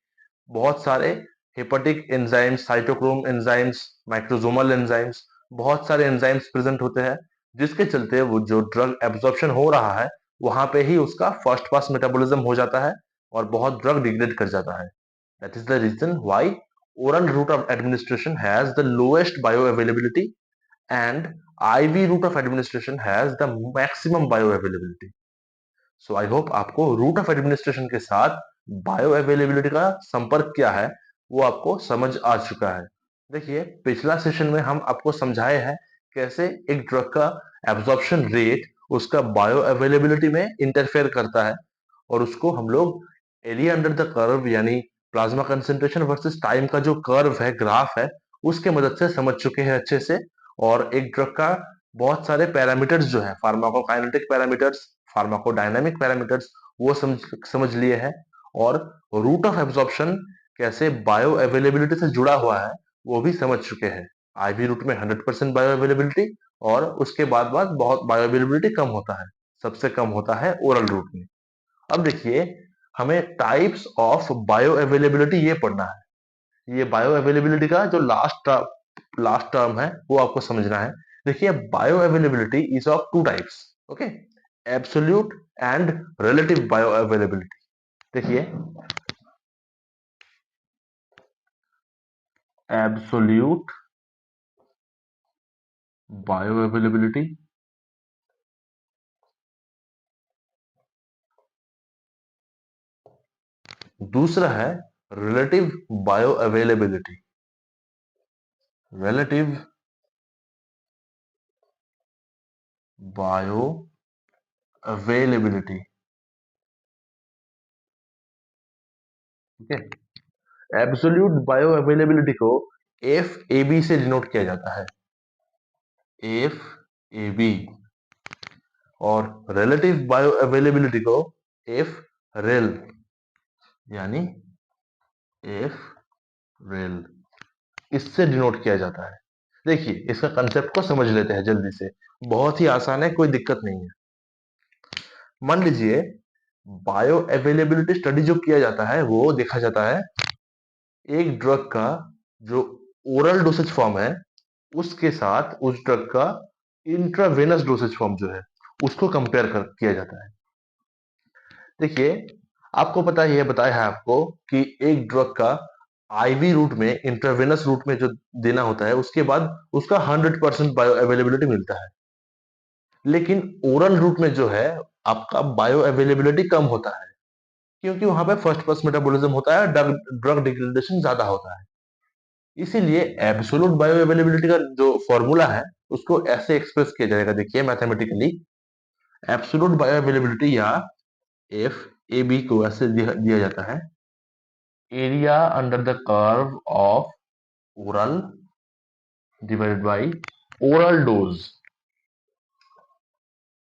बहुत सारे hepatic enzymes, cytochrome enzymes, microsomal enzymes, बहुत सारे एंजाइम्स प्रेजेंट होते हैं, जिसके चलते वो जो ड्रग एब्जॉर्प्शन हो रहा है, वहां पे ही उसका फर्स्ट पास मेटाबॉलिज्म हो जाता है और बहुत ड्रग डिग्रेड कर जाता है। That is the reason why oral route of administration has the lowest bioavailability and IV route of administration has the maximum bioavailability. So I hope आपको रूट ऑफ एडमिनिस्ट्रेशन के साथ बायो अवेलेबिलिटी का संपर्क क्या है वो आपको समझ आ चुका है। देखिए पिछला सेशन में हम आपको समझाए हैं कैसे एक ड्रग का एब्जॉर्प्शन रेट उसका बायो अवेलेबिलिटी में इंटरफेयर करता है और उसको हम लोग एरिया अंडर द कर्व यानी प्लाज्मा कंसेंट्रेशन वर्सेस टाइम का जो कर्व है ग्राफ है उसके मदद से समझ चुके हैं अच्छे से। और एक ड्रग का बहुत सारे पैरामीटर्स जो है फार्माकोकाइनेटिक पैरामीटर्स फार्माकोडायनामिक पैरामीटर्स वो समझ लिए हैं और रूट ऑफ एब्जॉर्प्शन कैसे बायो अवेलेबिलिटी से जुड़ा हुआ है वो भी समझ चुके हैं। आईवी रूट में 100% बायो अवेलेबिलिटी और उसके बाद बहुत बायो अवेलेबिलिटी कम होता है, सबसे कम होता है ओरल रूट में। अब देखिए हमें टाइप्स ऑफ बायो अवेलेबिलिटी ये पढ़ना है। ये बायो अवेलेबिलिटी का जो लास्ट टर्म है वो आपको समझना है। देखिए bio availability is of two types, okay, absolute and relative bio availability. देखिए एब्सोल्यूट बायो अवेलेबिलिटी, दूसरा है relative bio availability. Relative bio availability, ठीक है। एब्सोल्यूट बायो अवेलेबिलिटी को एफ ए बी से डिनोट किया जाता है, एफ ए बी, और रिलेटिव बायो अवेलेबिलिटी को एफ रेल यानी एफ रेल इससे डिनोट किया जाता है। देखिए इसका कंसेप्ट को समझ लेते हैं जल्दी से, बहुत ही आसान है, कोई दिक्कत नहीं है। मान लीजिए बायो अवेलेबिलिटी स्टडी जो किया जाता है वो देखा जाता है एक ड्रग का जो ओरल डोसेज फॉर्म है उसके साथ उस ड्रग का इंट्रावेनस डोसेज फॉर्म जो है उसको कंपेयर किया जाता है। देखिए आपको पता ही है, बताया है आपको कि एक ड्रग का आईवी रूट में इंट्रावेनस रूट में जो देना होता है उसके बाद उसका 100% बायो अवेलेबिलिटी मिलता है। लेकिन ओरल रूट में जो है आपका बायो अवेलेबिलिटी कम होता है क्योंकि वहां पे फर्स्ट पास मेटाबॉलिज्म होता है, ड्रग डिग्रेडेशन ज्यादा होता है। इसीलिए एब्सोल्यूट बायो अवेलेबिलिटी का जो फॉर्मूला है उसको ऐसे एक्सप्रेस किया जाएगा। देखिए मैथमेटिकली एब्सोल्यूट बायो अवेलेबिलिटी या एफ ए बी को ऐसे दिया जाता है, area under the curve of oral divided bye oral dose,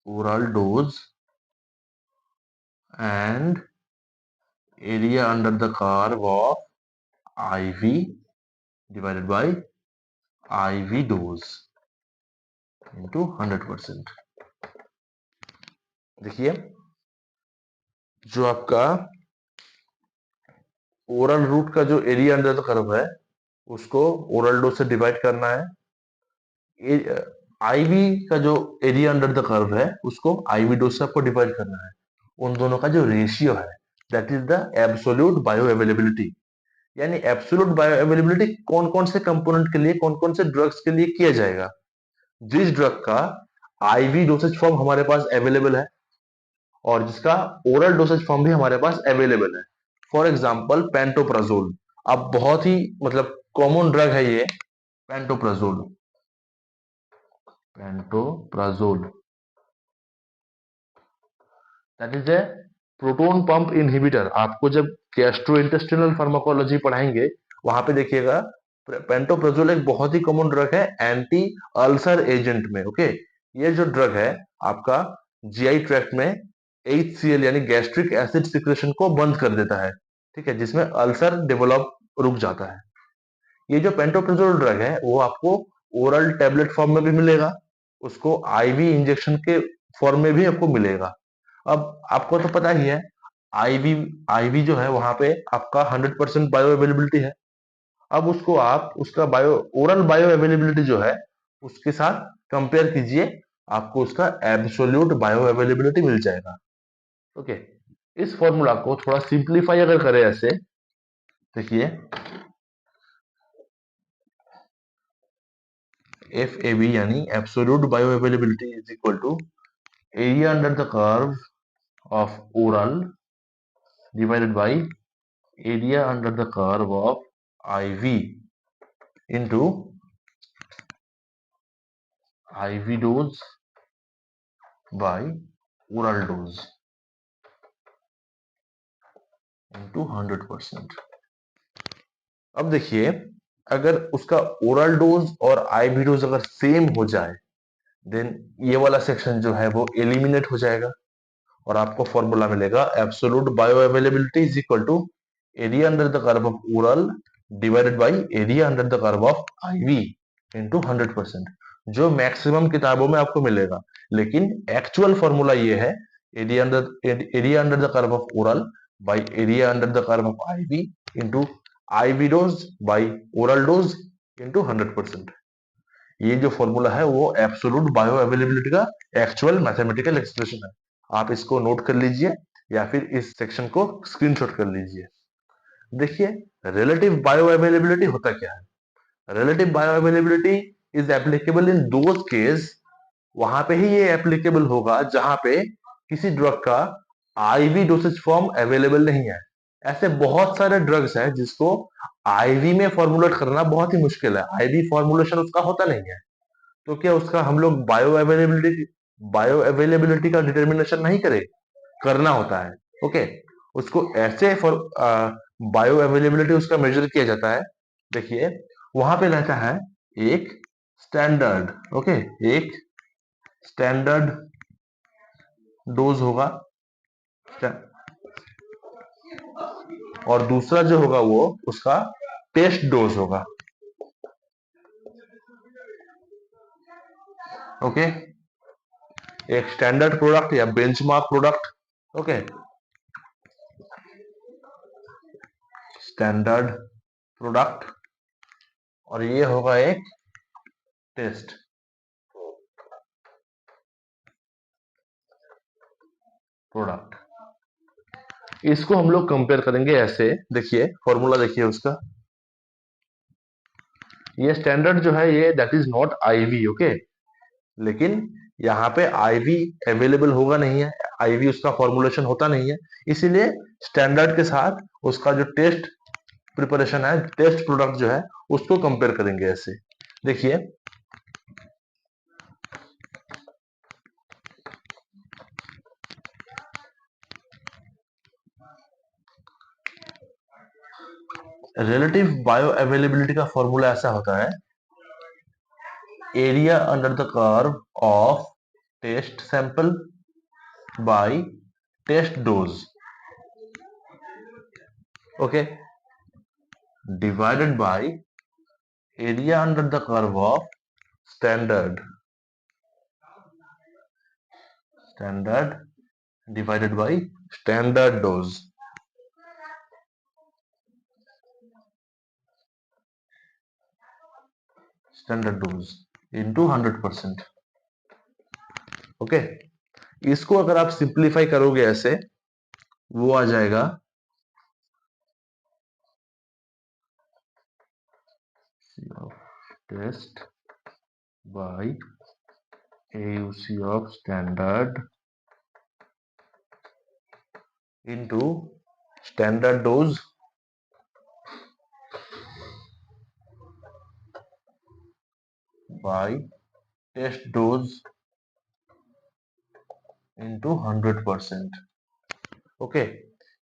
oral dose and area under the curve of IV divided by IV dose into 100%। देखिए जो आपका ओरल रूट का जो एरिया अंडर द कर्व है उसको ओरल डोज से डिवाइड करना है, आईवी का जो एरिया अंडर द कर्व है उसको आईवी डोज से आपको डिवाइड करना है। उन दोनों का जो रेशियो है that is the absolute bio availability. यानी एब्सोल्यूट बायो अवेलेबिलिटी कौन कौन से कंपोनेंट के लिए कौन कौन से ड्रग्स के लिए किया जाएगा, जिस ड्रग का आईवी डोसेज फॉर्म हमारे पास अवेलेबल है और जिसका ओरल डोसेज फॉर्म भी हमारे पास अवेलेबल है। फॉर एग्जांपल पेंटोप्राजोल, अब बहुत ही मतलब कॉमन ड्रग है ये pantoprazole. Pantoprazole that is a proton pump inhibitor. आपको जब गैस्ट्रोइंटेस्टिनल फार्माकोलॉजी पढ़ाएंगे वहां पे देखिएगा पेंटोप्राजोल एक बहुत ही कॉमन ड्रग है एंटी अल्सर एजेंट में, ओके। ये जो ड्रग है आपका जीआई ट्रैक्ट में HCl यानी गैस्ट्रिक एसिड सिक्रेशन को बंद कर देता है, ठीक है, जिसमें अल्सर डेवलप रुक जाता है। ये जो पेंटोप्राजोल ड्रग है वो आपको ओरल टेबलेट फॉर्म में भी मिलेगा, उसको आईवी इंजेक्शन के फॉर्म में भी आपको मिलेगा। अब आपको तो पता ही है आईवी आईवी जो है वहां पे आपका 100% बायो अवेलेबिलिटी है। अब उसको आप उसका ओरल बायो अवेलेबिलिटी जो है उसके साथ कंपेयर कीजिए, आपको उसका एब्सोल्यूट बायो अवेलेबिलिटी मिल जाएगा, ओके। इस फॉर्मूला को थोड़ा सिंप्लीफाई अगर करें ऐसे, देखिए एफ ए बी यानी absolute bio availability is equal to area under the curve of oral divided by area under the curve of IV into IV dose by oral dose into 100%। अब देखिए, अगर उसका ओरल डोज और आईवी डोज अगर सेम हो जाए देन ये वाला सेक्शन जो है वो एलिमिनेट हो जाएगा और आपको फॉर्मूला मिलेगा absolute bio availability is equal to area under the curve of oral divided by area under the curve of IV into 100%, जो मैक्सिमम किताबों में आपको मिलेगा। लेकिन एक्चुअल फॉर्मूला ये है area under the curve of oral by area under the curve of IV into IV dose by oral dose into 100%। ये जो फॉर्मूला है वो एब्सोल्यूट बायो अवेलेबिलिटी का एक्चुअल मैथमेटिकल एक्सप्रेशन है। आप इसको नोट कर लीजिए या फिर इस सेक्शन को स्क्रीनशॉट कर लीजिए। देखिए, रिलेटिव बायो अवेलेबिलिटी होता क्या है। Relative bio availability is applicable in those case, वहां पे ही ये एप्लीकेबल होगा जहां पे किसी ड्रग का आईवी डोसेज फॉर्म अवेलेबल नहीं है। ऐसे बहुत सारे ड्रग्स हैं जिसको आईवी में फॉर्मुलेट करना बहुत ही मुश्किल है, आईवी फॉर्मुलेशन उसका होता नहीं है। तो क्या उसका हम लोग बायो अवेलेबिलिटी का डिटर्मिनेशन नहीं करें, करना होता है। ओके, उसको ऐसे फॉर बायो अवेलेबिलिटी उसका मेजर किया जाता है। देखिए, वहां पे रहता है एक स्टैंडर्ड, ओके, एक स्टैंडर्ड डोज होगा और दूसरा जो होगा वो उसका टेस्ट डोज होगा। ओके, एक स्टैंडर्ड प्रोडक्ट या benchmark product, okay, standard product, और ये होगा एक टेस्ट प्रोडक्ट। इसको हम लोग कंपेयर करेंगे ऐसे। देखिए फॉर्मूला, देखिए उसका, ये स्टैंडर्ड जो है ये that is not IV, okay, लेकिन यहाँ पे आईवी अवेलेबल होगा नहीं है, आईवी उसका फॉर्मुलेशन होता नहीं है, इसीलिए स्टैंडर्ड के साथ उसका जो टेस्ट प्रिपरेशन है, टेस्ट प्रोडक्ट जो है उसको कंपेयर करेंगे ऐसे। देखिए, रिलेटिव बायो अवेलेबिलिटी का फॉर्मूला ऐसा होता है area under the curve of test sample by test dose, okay, divided by area under the curve of standard divided by standard dose, into 100%। Okay, इसको अगर आप सिंप्लीफाई करोगे ऐसे, वो आ जाएगा test by AUC of standard into standard dose by test dose into 100%। Okay,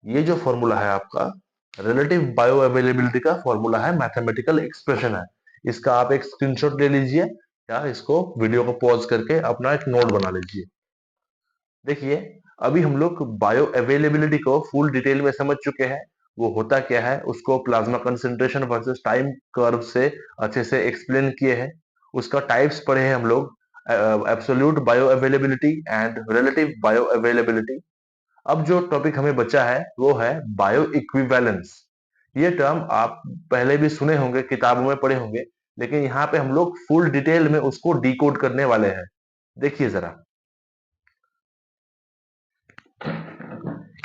ये जो फॉर्मूला है आपका रिलेटिव बायो अवेलेबिलिटी का फॉर्मूला है, मैथमेटिकल एक्सप्रेशन है। इसका आप एक स्क्रीनशॉट ले लीजिए या इसको वीडियो को पॉज करके अपना एक नोट बना लीजिए। देखिए, अभी हम लोग बायो अवेलेबिलिटी को फुल डिटेल में समझ चुके हैं, वो होता क्या है, उसको plasma concentration versus time curve से अच्छे से एक्सप्लेन किए हैं, उसका टाइप्स पढ़े हैं हम लोग, absolute bio availability and relative bio availability. अब जो टॉपिक हमें बचा है वो है बायो इक्विवेलेंस। ये टर्म आप पहले भी सुने होंगे, किताबों में पढ़े होंगे, लेकिन यहाँ पे हम लोग फुल डिटेल में उसको डिकोड करने वाले हैं। देखिए जरा,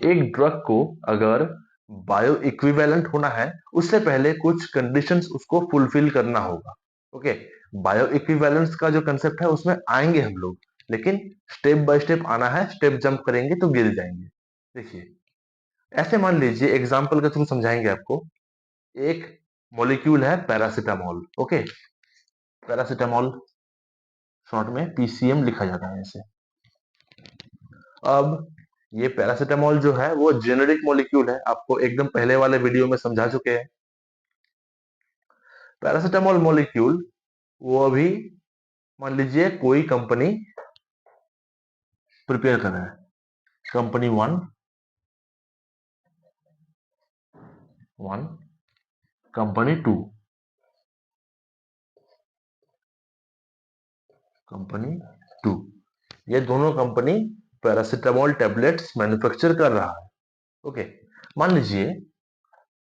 एक ड्रग को अगर बायो इक्विवेलेंट होना है उससे पहले कुछ कंडीशंस उसको फुलफिल करना होगा। ओके, बायो इक्विवेलेंस का जो कंसेप्ट है उसमें आएंगे हम लोग, लेकिन स्टेप बाय स्टेप आना है, स्टेप जंप करेंगे तो गिर जाएंगे। देखिए, ऐसे मान लीजिए, एग्जांपल के थ्रू समझाएंगे आपको। एक मॉलिक्यूल है पैरासिटामोल। ओके, पैरासिटामोल शॉर्ट में पीसीएम लिखा जाता है ऐसे। अब ये पैरासिटामोल जो है वो जेनेरिक मॉलिक्यूल है, आपको एकदम पहले वाले वीडियो में समझा चुके हैं। पैरासिटामोल मॉलिक्यूल वो अभी मान लीजिए कोई कंपनी प्रिपेयर कर रहा है, company one, company two, company two, ये दोनों कंपनी पैरासिटामोल टेबलेट्स मैन्युफैक्चर कर रहा है। ओके, मान लीजिए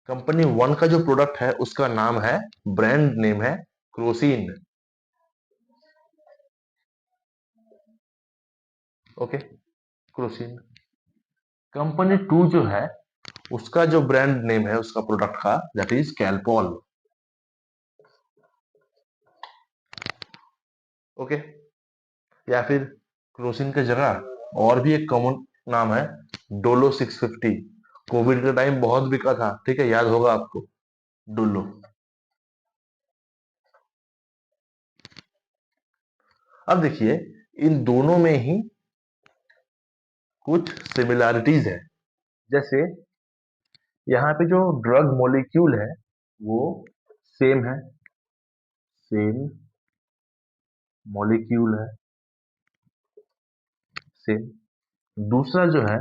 कंपनी वन का जो प्रोडक्ट है उसका नाम है, ब्रांड नेम है Crocin. Okay, Crocin. Company two जो है उसका जो ब्रांड नेम है उसका प्रोडक्ट का, दैट इज कैलपॉल। ओके, या फिर क्रोसिन की जगह और भी एक कॉमन नाम है, डोलो 650। कोविड के टाइम बहुत बिका था, ठीक है, याद होगा आपको, डोलो। अब देखिए, इन दोनों में ही कुछ सिमिलैरिटीज है। जैसे यहाँ पे जो ड्रग मॉलिक्यूल है वो सेम है, सेम मॉलिक्यूल है, सेम। दूसरा जो है,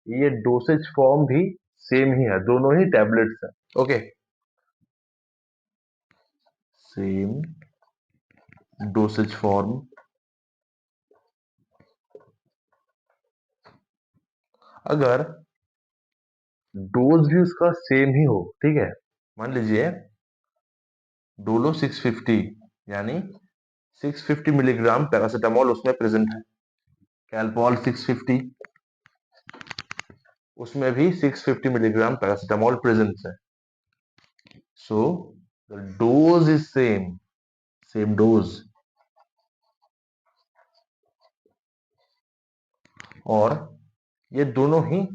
ये डोसेज फॉर्म भी सेम ही है, दोनों ही टैबलेट्स है। Okay, same dosage form. अगर डोज भी उसका सेम ही हो, ठीक है, मान लीजिए डोलो 650, यानी 650 मिलीग्राम पैरासिटामोल उसमें प्रेजेंट है, कैलपॉल 650, उसमें भी 650 मिलीग्राम पैरासिटामोल प्रेजेंट है। So the dose is same, same dose. और ये दोनों ही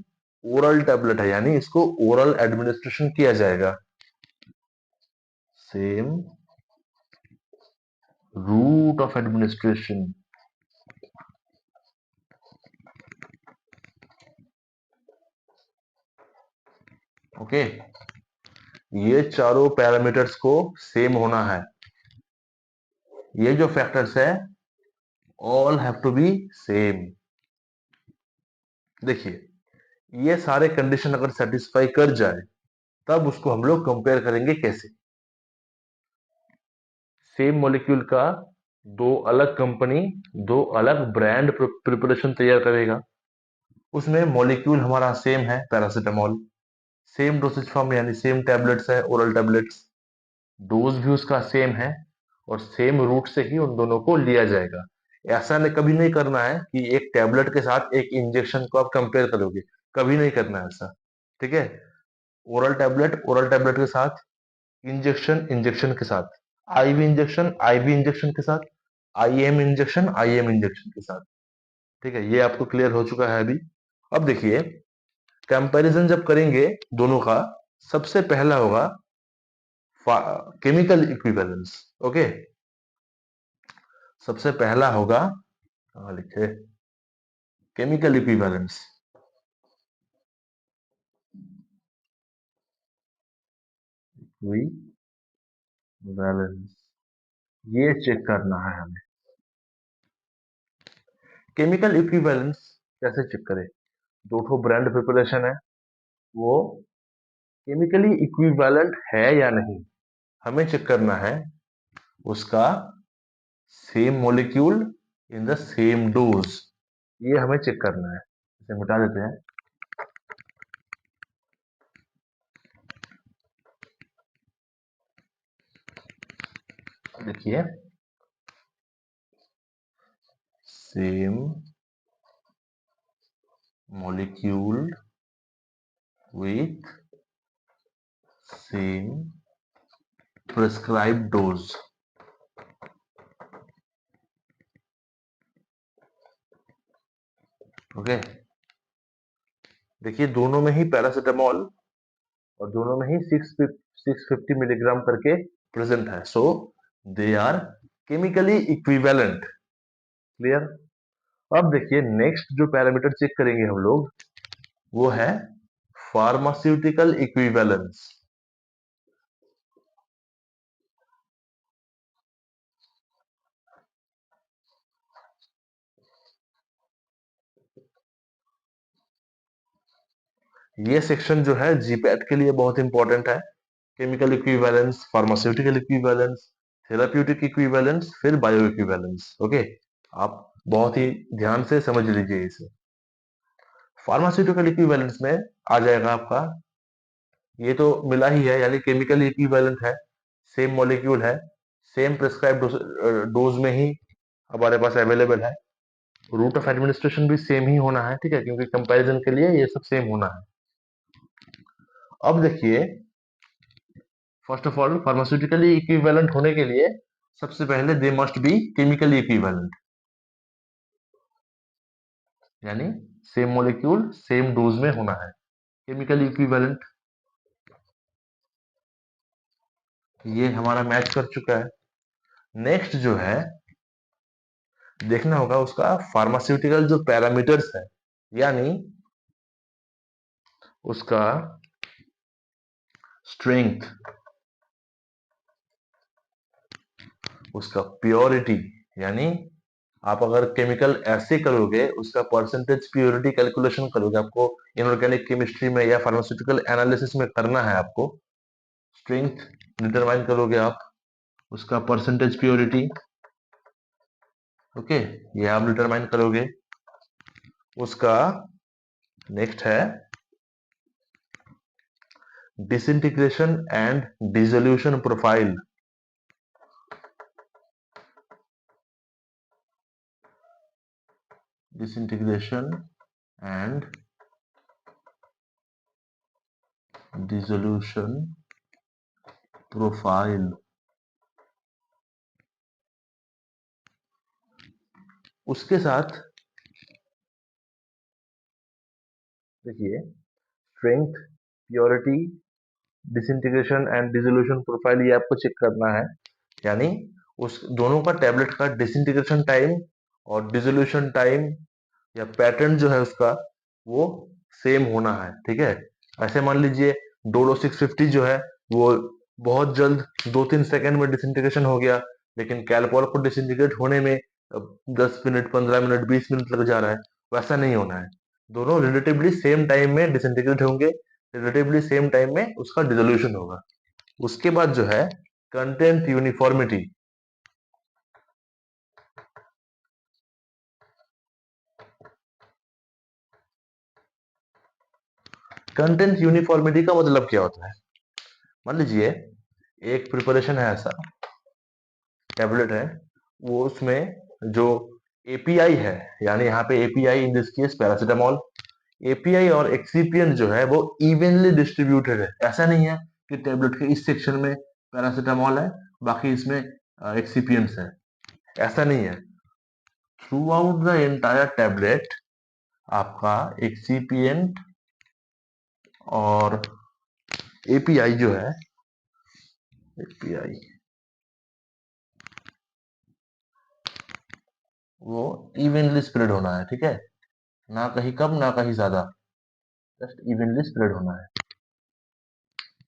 ओरल टैबलेट है, यानी इसको ओरल एडमिनिस्ट्रेशन किया जाएगा। Same route of administration. Okay, ये चारों पैरामीटर्स को सेम होना है। ये जो फैक्टर्स है all have to be same. देखिए, ये सारे कंडीशन अगर सेटिस्फाई कर जाए तब उसको हम लोग कंपेयर करेंगे कैसे। सेम मॉलिक्यूल का दो अलग कंपनी दो अलग ब्रांड प्रिपरेशन तैयार करेगा, उसमें मॉलिक्यूल हमारा सेम है पैरासिटामोल, सेम डोसेज फॉर्म यानी सेम टैबलेट्स है, ओरल टैबलेट्स, डोज भी उसका सेम है, और सेम रूट से ही उन दोनों को लिया जाएगा। ऐसा नहीं, कभी नहीं करना है कि एक टैबलेट के साथ एक इंजेक्शन को आप कंपेयर करोगे, कभी नहीं करना है ऐसा, ठीक है। ओरल टैबलेट के साथ, इंजेक्शन इंजेक्शन के साथ, आईवी इंजेक्शन के साथ, आईएम इंजेक्शन के साथ, ठीक है। ये आपको क्लियर हो चुका है अभी। अब देखिए, कंपैरिजन जब करेंगे दोनों का, सबसे पहला होगा केमिकल इक्विवेलेंस। ओके, सबसे पहला होगा, लिखे, केमिकल इक्विवेलेंस। इक्विवेलेंस, ये चेक करना है हमें। केमिकल इक्विवेलेंस कैसे चेक करें? दो ठो ब्रांड प्रिपरेशन है, वो केमिकली इक्विवेलेंट है या नहीं, हमें चेक करना है उसका same molecule in the same dose, ये हमें चेक करना है। इसे मिटा देते हैं। देखिए, same molecule with same prescribed dose. Okay, देखिए दोनों में ही पैरासिटामोल और दोनों में ही 650 मिलीग्राम करके प्रेजेंट है, so they are chemically equivalent. Clear? अब देखिए नेक्स्ट जो पैरामीटर चेक करेंगे हम लोग, वो है फार्मास्यूटिकल इक्विवेलेंस। ये सेक्शन जो है जीपैट के लिए बहुत इंपॉर्टेंट है। Chemical equivalence, pharmaceutical equivalence, therapeutic equivalence, फिर बायो इक्विवेलेंस। ओके, आप बहुत ही ध्यान से समझ लीजिए इसे। फार्मास्यूटिकल इक्विवेलेंस में आ जाएगा आपका, ये तो मिला ही है, यानी केमिकल इक्विवेलेंट है, सेम मॉलिक्यूल है, सेम प्रिस्क्राइब डोज में ही हमारे पास अवेलेबल है, रूट ऑफ एडमिनिस्ट्रेशन भी सेम ही होना है, ठीक है, क्योंकि कंपैरिजन के लिए ये सब सेम होना है। अब देखिए, first of all pharmaceutically equivalent होने के लिए सबसे पहले दे मस्ट बी केमिकली इक्विवेलेंट, यानी सेम मॉलिक्यूल सेम डोज में होना है, केमिकली इक्विवेलेंट। ये हमारा मैच कर चुका है। नेक्स्ट जो है देखना होगा उसका फार्मास्यूटिकल जो पैरामीटर्स है, यानी उसका स्ट्रेंथ, उसका प्योरिटी, यानी आप अगर केमिकल ऐसे करोगे, उसका परसेंटेज प्योरिटी कैलकुलेशन करोगे, आपको इनऑर्गेनिक केमिस्ट्री में या फार्मास्यूटिकल एनालिसिस में करना है, आपको स्ट्रेंथ डिटरमाइन करोगे आप, उसका परसेंटेज प्योरिटी, ओके, ये आप डिटरमाइन करोगे। उसका नेक्स्ट है disintegration and dissolution profile. Disintegration and dissolution profile. उसके साथ देखिए strength, purity, disintegration and dissolution profile, ये आपको चेक करना है, यानी उस दोनों का टैबलेट का डिसइंटीग्रेशन टाइम और डिसोल्यूशन टाइम या पैटर्न जो है उसका, वो सेम होना है, ठीक है। ऐसे मान लीजिए डोलो 650 जो है वो बहुत जल्द 2-3 सेकंड में डिसइंटीग्रेशन हो गया, लेकिन कैलपॉल को डिसइंटीग्रेट होने में 10 मिनट, 15 मिनट, 20 मिनट लग जा रहा है। वैसा नहीं होना है, दोनों रिलेटिवली सेम टाइम में डिसइंटीग्रेट होंगे, रिलेटिवली सेम टाइम में उसका डिसोल्यूशन होगा। उसके बाद जो है कंटेंट यूनिफॉर्मिटी। कंटेंट यूनिफॉर्मिटी का मतलब क्या होता है? मान लीजिए एक प्रिपरेशन है, ऐसा टैबलेट है, वो उसमें जो एपीआई है, यानी यहाँ पे API in this case paracetamol, API और एक्सिपिएंट जो है वो इवनली डिस्ट्रीब्यूटेड है। ऐसा नहीं है कि टैबलेट के इस सेक्शन में पैरासिटामोल है, बाकी इसमें एक्सिपिएंट्स है, ऐसा नहीं है। Through out the entire tablet आपका एक्सिपिएंट और एपीआई जो है, एपीआई वो इवनली स्प्रेड होना है, ठीक है, ना कहीं कम ना कहीं ज्यादा, जस्ट इवनली स्प्रेड होना है।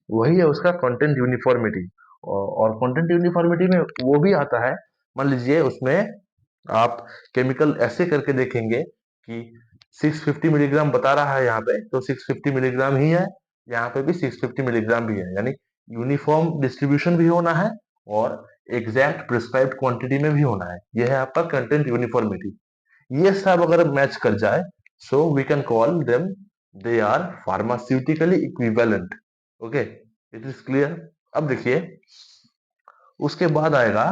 वही है उसका कंटेंट यूनिफॉर्मिटी। और कंटेंट यूनिफॉर्मिटी में वो भी आता है, मान लीजिए उसमें आप केमिकल ऐसे करके देखेंगे कि 650 मिलीग्राम बता रहा है यहाँ पे, तो 650 मिलीग्राम ही है, यहाँ पे भी 650 मिलीग्राम भी है, यानी यूनिफॉर्म डिस्ट्रीब्यूशन भी होना है और एग्जैक्ट प्रिस्क्राइब्ड क्वांटिटी में भी होना है। यह है आपका कंटेंट यूनिफॉर्मिटी। ये सब अगर मैच कर जाए, so we can call them they are pharmaceutically equivalent. Okay, it is clear? अब देखिए उसके बाद आएगा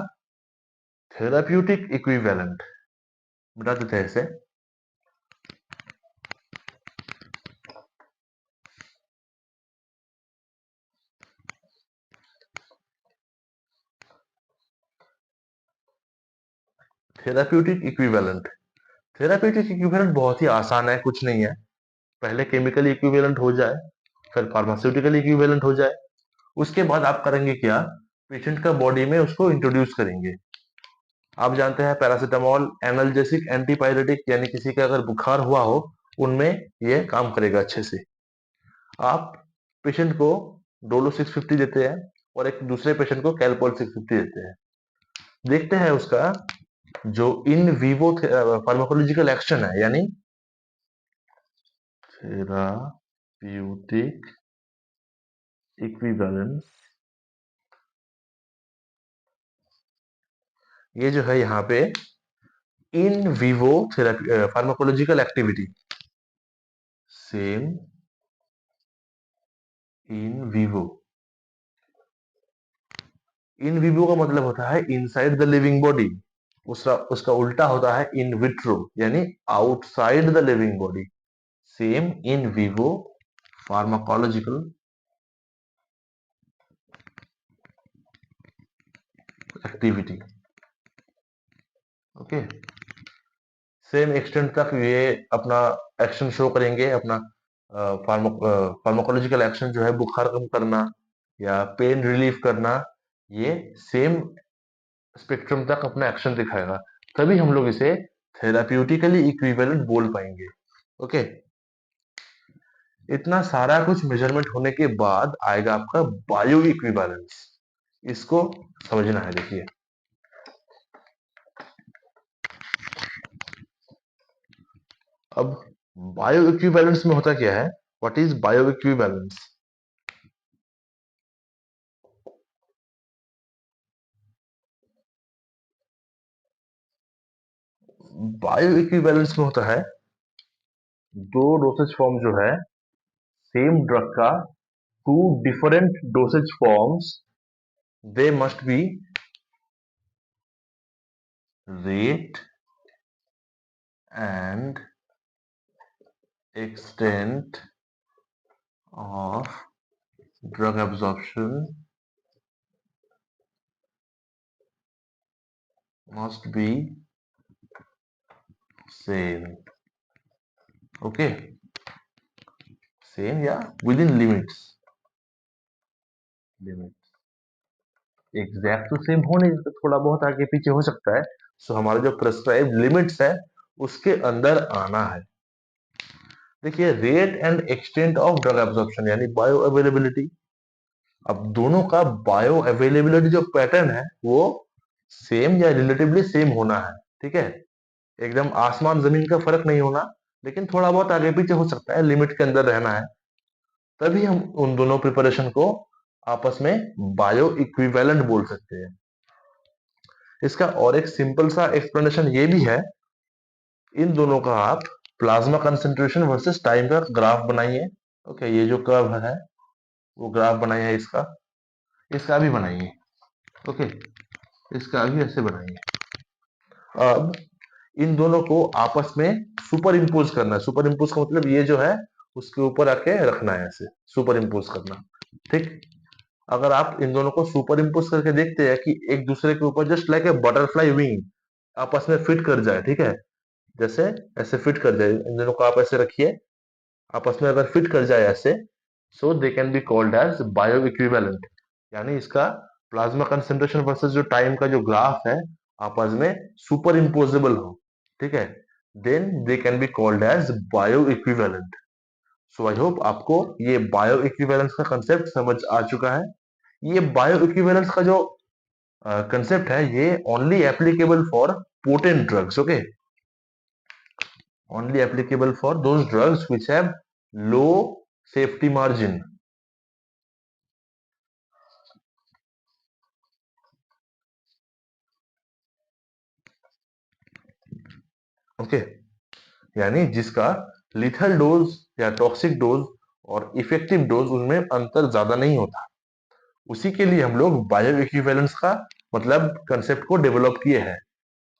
थेराप्यूटिक इक्विवेलेंट। बता देते हैं इसे। थेराप्यूटिक इक्विवेलेंट थेराप्यूटिक इक्विवेलेंट बहुत ही आसान है, कुछ नहीं है। पहले केमिकल इक्विवेलेंट हो जाए, फिर फार्मास्यूटिकल इक्विवेलेंट हो जाए, उसके बाद आप करेंगे क्या, पेशेंट का बॉडी में उसको इंट्रोड्यूस करेंगे। आप जानते हैं पैरासिटामोल एनाल्जेसिक एंटीपायरेटिक, यानी किसी का अगर बुखार हुआ हो उनमें ये काम करेगा अच्छे से। आप पेशेंट को डोलो 650 देते हैं और एक दूसरे पेशेंट को कैलपॉल 650 देते हैं। देखते हैं उसका जो इन विवो फार्माकोलॉजिकल एक्शन है, यानी थेराप्यूटिक इक्विवेलेंस, ये जो है यहाँ पे in vivo pharmacological activity, same in vivo. In vivo का मतलब होता है इनसाइड द लिविंग बॉडी, उसका उसका उल्टा होता है इन विट्रो, यानी outside the living body. Same in vivo pharmacological activity. Okay, same extent तक ये अपना एक्शन शो करेंगे, अपना फार्माकोलॉजिकल एक्शन जो है बुखार कम करना या पेन रिलीफ करना, ये सेम स्पेक्ट्रम तक अपना एक्शन दिखाएगा, तभी हम लोग इसे थेराप्यूटिकली इक्विवेलेंट बोल पाएंगे। ओके, इतना सारा कुछ मेजरमेंट होने के बाद आएगा आपका बायो इक्विवेलेंस। इसको समझना है, देखिए। अब बायो इक्विवेलेंस में होता क्या है, what is bio equivalence? Bio equivalence में होता है दो डोसेज फॉर्म जो है सेम ड्रग का, two different dosage forms, they must be rate and extent of drug absorption must be same. Okay, same या within limits। एग्जैक्ट तो सेम हो नहीं सकता, थोड़ा बहुत आगे पीछे हो सकता है। सो हमारा जो प्रेस्क्राइब लिमिट्स है उसके अंदर आना है। देखिए, rate and extent of drug absorption यानी बायो अवेलेबिलिटी। अब दोनों का बायो अवेलेबिलिटी जो पैटर्न है वो सेम या रिलेटिवली सेम होना है, ठीक है। एकदम आसमान जमीन का फर्क नहीं होना, लेकिन थोड़ा बहुत आगे पीछे हो सकता है, लिमिट के अंदर रहना है। तभी हम उन दोनों प्रिपरेशन को आपस में बायो इक्विवेलेंट बोल सकते हैं। इसका और एक सिंपल सा एक्सप्लेनेशन ये भी है, इन दोनों का आप प्लाज्मा कंसेंट्रेशन वर्सेस टाइम का ग्राफ बनाइए। ओके, ये जो कर्व है वो ग्राफ बनाइए, इसका इसका भी बनाइए। ओके, इसका भी ऐसे बनाइए। अब इन दोनों को आपस में सुपर इम्पोज करना है। सुपर इम्पोज का मतलब ये जो है उसके ऊपर आके रखना है, ऐसे सुपर इम्पोज करना, ठीक। अगर आप इन दोनों को सुपर इम्पोज करके देखते हैं कि एक दूसरे के ऊपर just like a butterfly wing आपस में फिट कर जाए, ठीक है, जैसे ऐसे फिट कर जाए, इन दोनों को आप ऐसे रखिए, आपस में अगर फिट कर जाए ऐसे, so they can be called as bio equivalent. यानी इसका प्लाज्मा कंसेंट्रेशन वर्सेस जो टाइम का जो ग्राफ है आपस में सुपर इम्पोजेबल हो, ठीक है, then they can be called as bio equivalent. So I hope आपको ये बायो इक्विवेलेंस का कंसेप्ट समझ आ चुका है। ये बायो इक्विवेलेंस का जो कंसेप्ट है ये only applicable for potent drugs. Okay, only applicable for those drugs which have low safety margin। Okay, यानी जिसका लिथल डोज या टॉक्सिक डोज और इफेक्टिव डोज उनमें अंतर ज्यादा नहीं होता, उसी के लिए हम लोग बायो इक्विवेलेंस का मतलब कंसेप्ट को डेवलप किए हैं।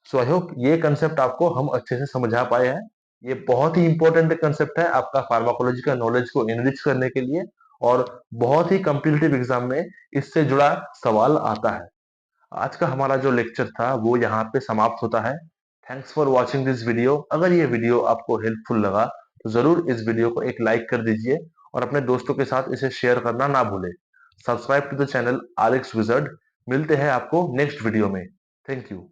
सो आई होप ये कंसेप्ट आपको हम अच्छे से समझा पाए हैं। ये बहुत ही इंपॉर्टेंट कंसेप्ट है आपका फार्माकोलॉजी का नॉलेज को इनरिच करने के लिए, और बहुत ही कॉम्पिटिटिव एग्जाम में इससे जुड़ा सवाल आता है। आज का हमारा जो लेक्चर था वो यहाँ पे समाप्त होता है। Thanks for watching this video. अगर ये वीडियो आपको हेल्पफुल लगा तो जरूर इस वीडियो को एक लाइक कर दीजिए और अपने दोस्तों के साथ इसे शेयर करना ना भूलें। Subscribe to the channel RX wizard. मिलते हैं आपको नेक्स्ट वीडियो में। Thank you.